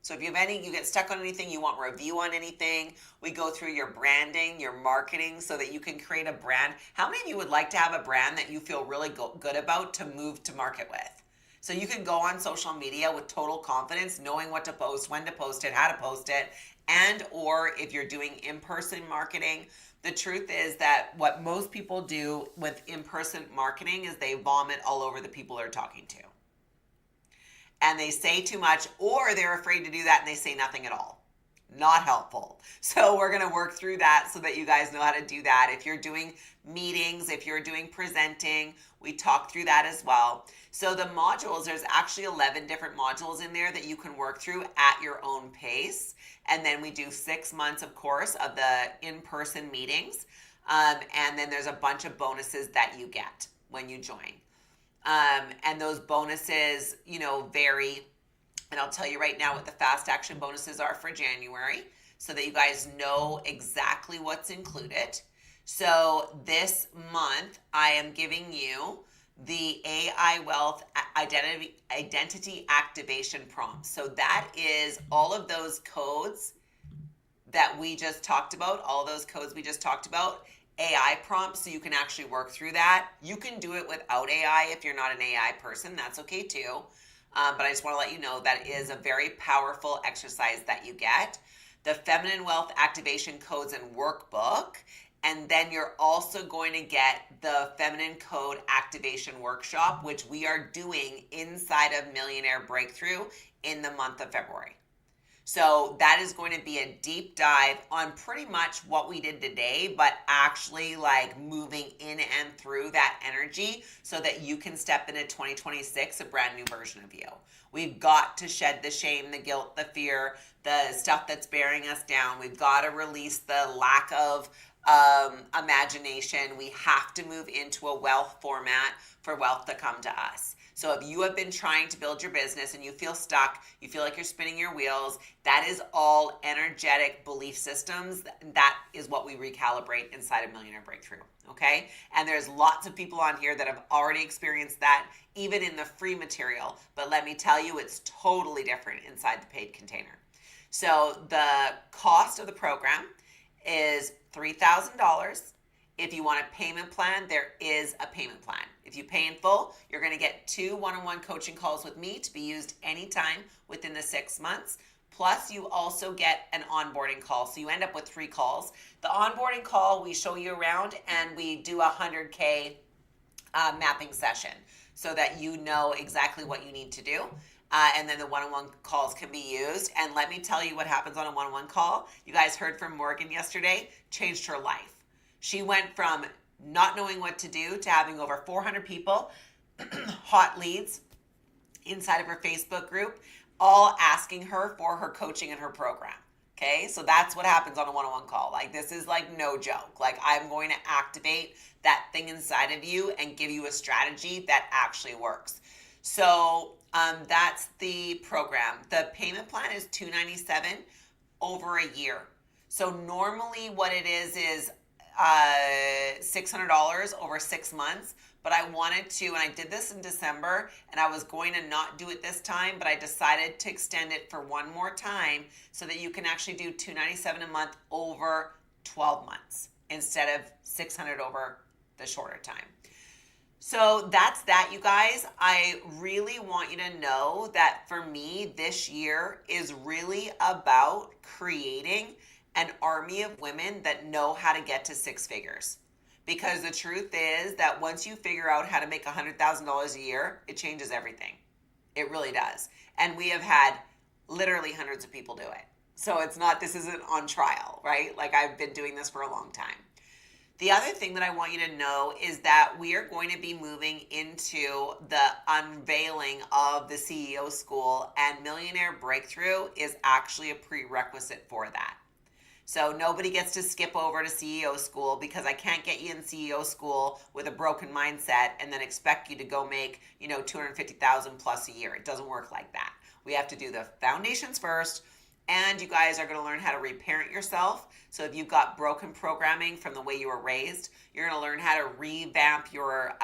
So if you get stuck on anything, you want review on anything, we go through your branding, your marketing, so that you can create a brand. How many of you would like to have a brand that you feel really good about to move to market with? So you can go on social media with total confidence, knowing what to post, when to post it, how to post it, and or if you're doing in-person marketing. The truth is that what most people do with in-person marketing is they vomit all over the people they're talking to. And they say too much, or they're afraid to do that and they say nothing at all. Not helpful. So we're going to work through that so that you guys know how to do that. If you're doing meetings, if you're doing presenting, we talk through that as well. So the modules, there's actually 11 different modules in there that you can work through at your own pace. And then we do 6 months, of course, of the in-person meetings. And then there's a bunch of bonuses that you get when you join. And those bonuses, vary. And I'll tell you right now what the fast action bonuses are for January so that you guys know exactly what's included. So this month, I am giving you the AI Wealth Identity Activation Prompt. So that is all of those codes that we just talked about, all those codes we just talked about, AI prompts, so you can actually work through that. You can do it without AI if you're not an AI person. That's okay too. But I just want to let you know that is a very powerful exercise that you get. The Feminine Wealth Activation Codes and Workbook. And then you're also going to get the Feminine Code Activation Workshop, which we are doing inside of Millionaire Breakthrough in the month of February. So that is going to be a deep dive on pretty much what we did today, but actually like moving in and through that energy so that you can step into 2026 a brand new version of you. We've got to shed the shame, the guilt, the fear, the stuff that's bearing us down. We've got to release the lack of imagination. We have to move into a wealth format for wealth to come to us. So if you have been trying to build your business and you feel stuck, you feel like you're spinning your wheels, that is all energetic belief systems. That is what we recalibrate inside of Millionaire Breakthrough, okay? And there's lots of people on here that have already experienced that, even in the free material. But let me tell you, it's totally different inside the paid container. So the cost of the program is $3,000. If you want a payment plan, there is a payment plan. If you pay in full, you're going to get 2 one-on-one coaching calls with me to be used anytime within the 6 months. Plus, you also get an onboarding call. So you end up with 3 calls. The onboarding call, we show you around and we do a 100K mapping session so that you know exactly what you need to do. And then the one-on-one calls can be used. And let me tell you what happens on a one-on-one call. You guys heard from Morgan yesterday, changed her life. She went from not knowing what to do to having over 400 people, hot leads inside of her Facebook group, all asking her for her coaching and her program. Okay, so that's what happens on a one-on-one call. Like, this is like no joke. Like, I'm going to activate that thing inside of you and give you a strategy that actually works. So that's the program. The payment plan is $297 over a year. So normally what it is $600 over 6 months, but I wanted to, and I did this in December, and I was going to not do it this time, but I decided to extend it for one more time so that you can actually do $297 a month over 12 months instead of $600 over the shorter time. So that's that, you guys. I really want you to know that for me, this year is really about creating an army of women that know how to get to 6 figures. Because the truth is that once you figure out how to make $100,000 a year, it changes everything. It really does. And we have had literally hundreds of people do it. So it's not, this isn't on trial, right? Like, I've been doing this for a long time. The other thing that I want you to know is that we are going to be moving into the unveiling of the CEO School, and Millionaire Breakthrough is actually a prerequisite for that. So nobody gets to skip over to CEO School, because I can't get you in CEO School with a broken mindset and then expect you to go make, $250,000 plus a year. It doesn't work like that. We have to do the foundations first, and you guys are going to learn how to reparent yourself. So if you've got broken programming from the way you were raised, you're going to learn how to revamp your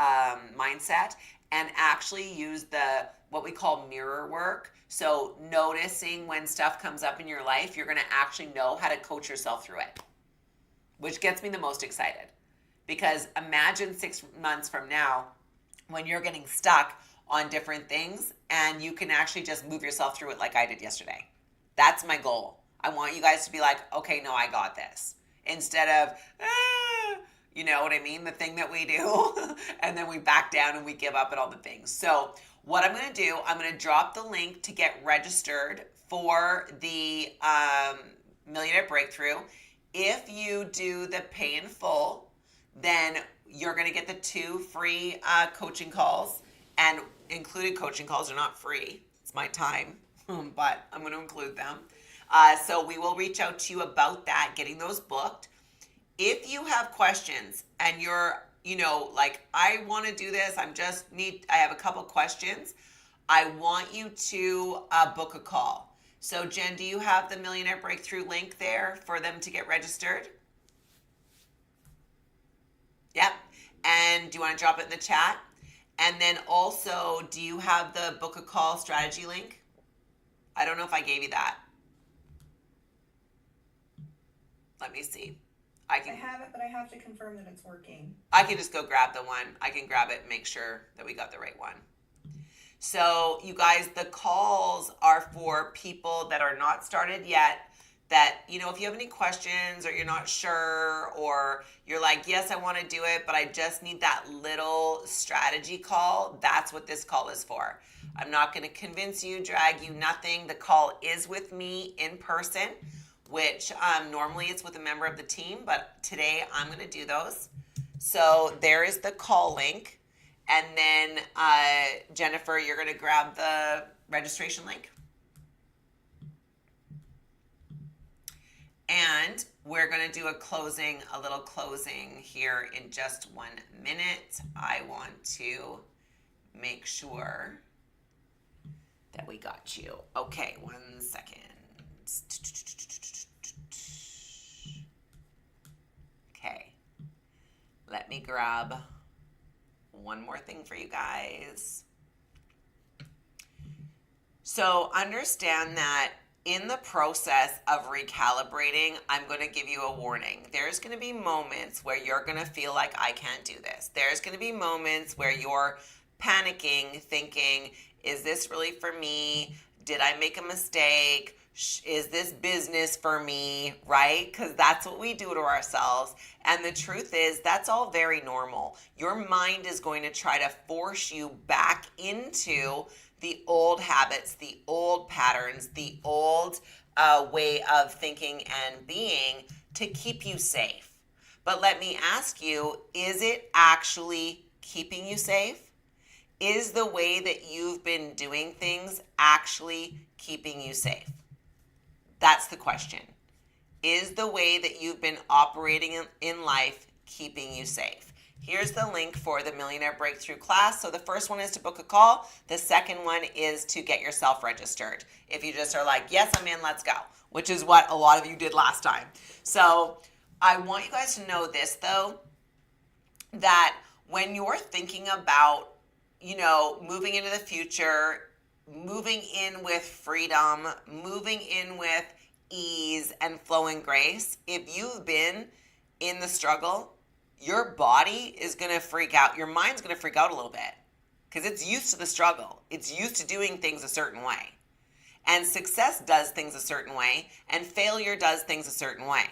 mindset and actually use what we call mirror work. So noticing when stuff comes up in your life, you're going to actually know how to coach yourself through it, which gets me the most excited. Because imagine 6 months from now when you're getting stuck on different things and you can actually just move yourself through it like I did yesterday. That's my goal. I want you guys to be like, okay, no, I got this. Instead of, you know what I mean? The thing that we do. And then we back down and we give up at all the things. So what I'm going to do, I'm going to drop the link to get registered for the Millionaire Breakthrough. If you do the pay in full, then you're going to get the 2 free coaching calls. And included coaching calls are not free. It's my time, but I'm going to include them. So we will reach out to you about that, getting those booked. If you have questions and you're, like, I want to do this, I have a couple questions, I want you to book a call. So Jen, do you have the Millionaire Breakthrough link there for them to get registered? Yep. And do you want to drop it in the chat? And then also, do you have the book a call strategy link? I don't know if I gave you that. Let me see. I have it, but I have to confirm that it's working. I can just go grab the one. I can grab it and make sure that we got the right one. So, you guys, the calls are for people that are not started yet. That, if you have any questions or you're not sure, or you're like, yes, I want to do it, but I just need that little strategy call, that's what this call is for. I'm not going to convince you, drag you, nothing. The call is with me in person, which normally it's with a member of the team, but today I'm going to do those. So, there is the call link. And then, Jennifer, you're going to grab the registration link. And we're going to do a little closing here in just 1 minute. I want to make sure that we got you. Okay, 1 second. Okay. Let me grab one more thing for you guys. So understand that in the process of recalibrating, I'm going to give you a warning. There's going to be moments where you're going to feel like I can't do this. There's going to be moments where you're panicking, thinking, is this really for me? Did I make a mistake? Is this business for me? Right? Because that's what we do to ourselves. And the truth is, that's all very normal. Your mind is going to try to force you back into the old habits, the old patterns, the old way of thinking and being to keep you safe. But let me ask you, is it actually keeping you safe? Is the way that you've been doing things actually keeping you safe? That's the question. Is the way that you've been operating in life keeping you safe? Here's the link for the Millionaire Breakthrough class. So the first one is to book a call. The second one is to get yourself registered. If you just are like, yes, I'm in, let's go, which is what a lot of you did last time. So I want you guys to know this, though, that when you're thinking about, moving into the future, moving in with freedom, moving in with ease and flow and grace, if you've been in the struggle, your body is going to freak out. Your mind's going to freak out a little bit because it's used to the struggle. It's used to doing things a certain way. And success does things a certain way, and failure does things a certain way.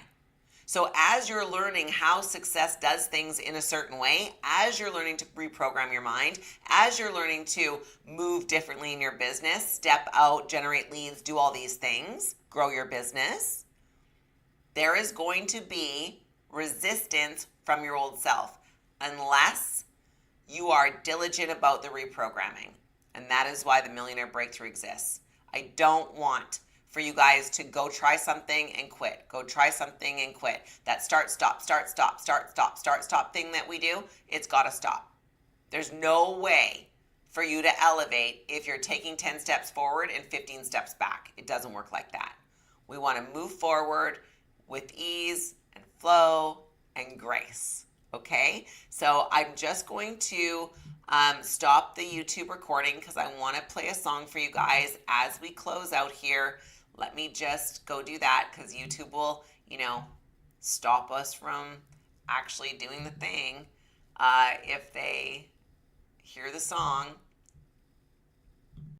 So as you're learning how success does things in a certain way, as you're learning to reprogram your mind, as you're learning to move differently in your business, step out, generate leads, do all these things, grow your business, there is going to be resistance from your old self unless you are diligent about the reprogramming. And that is why the Millionaire Breakthrough exists. I don't want for you guys to go try something and quit. Go try something and quit. That start, stop thing that we do, it's got to stop. There's no way for you to elevate if you're taking 10 steps forward and 15 steps back. It doesn't work like that. We want to move forward with ease and flow and grace. Okay? So I'm just going to stop the YouTube recording because I want to play a song for you guys as we close out here. Let me just go do that because YouTube will, stop us from actually doing the thing if they hear the song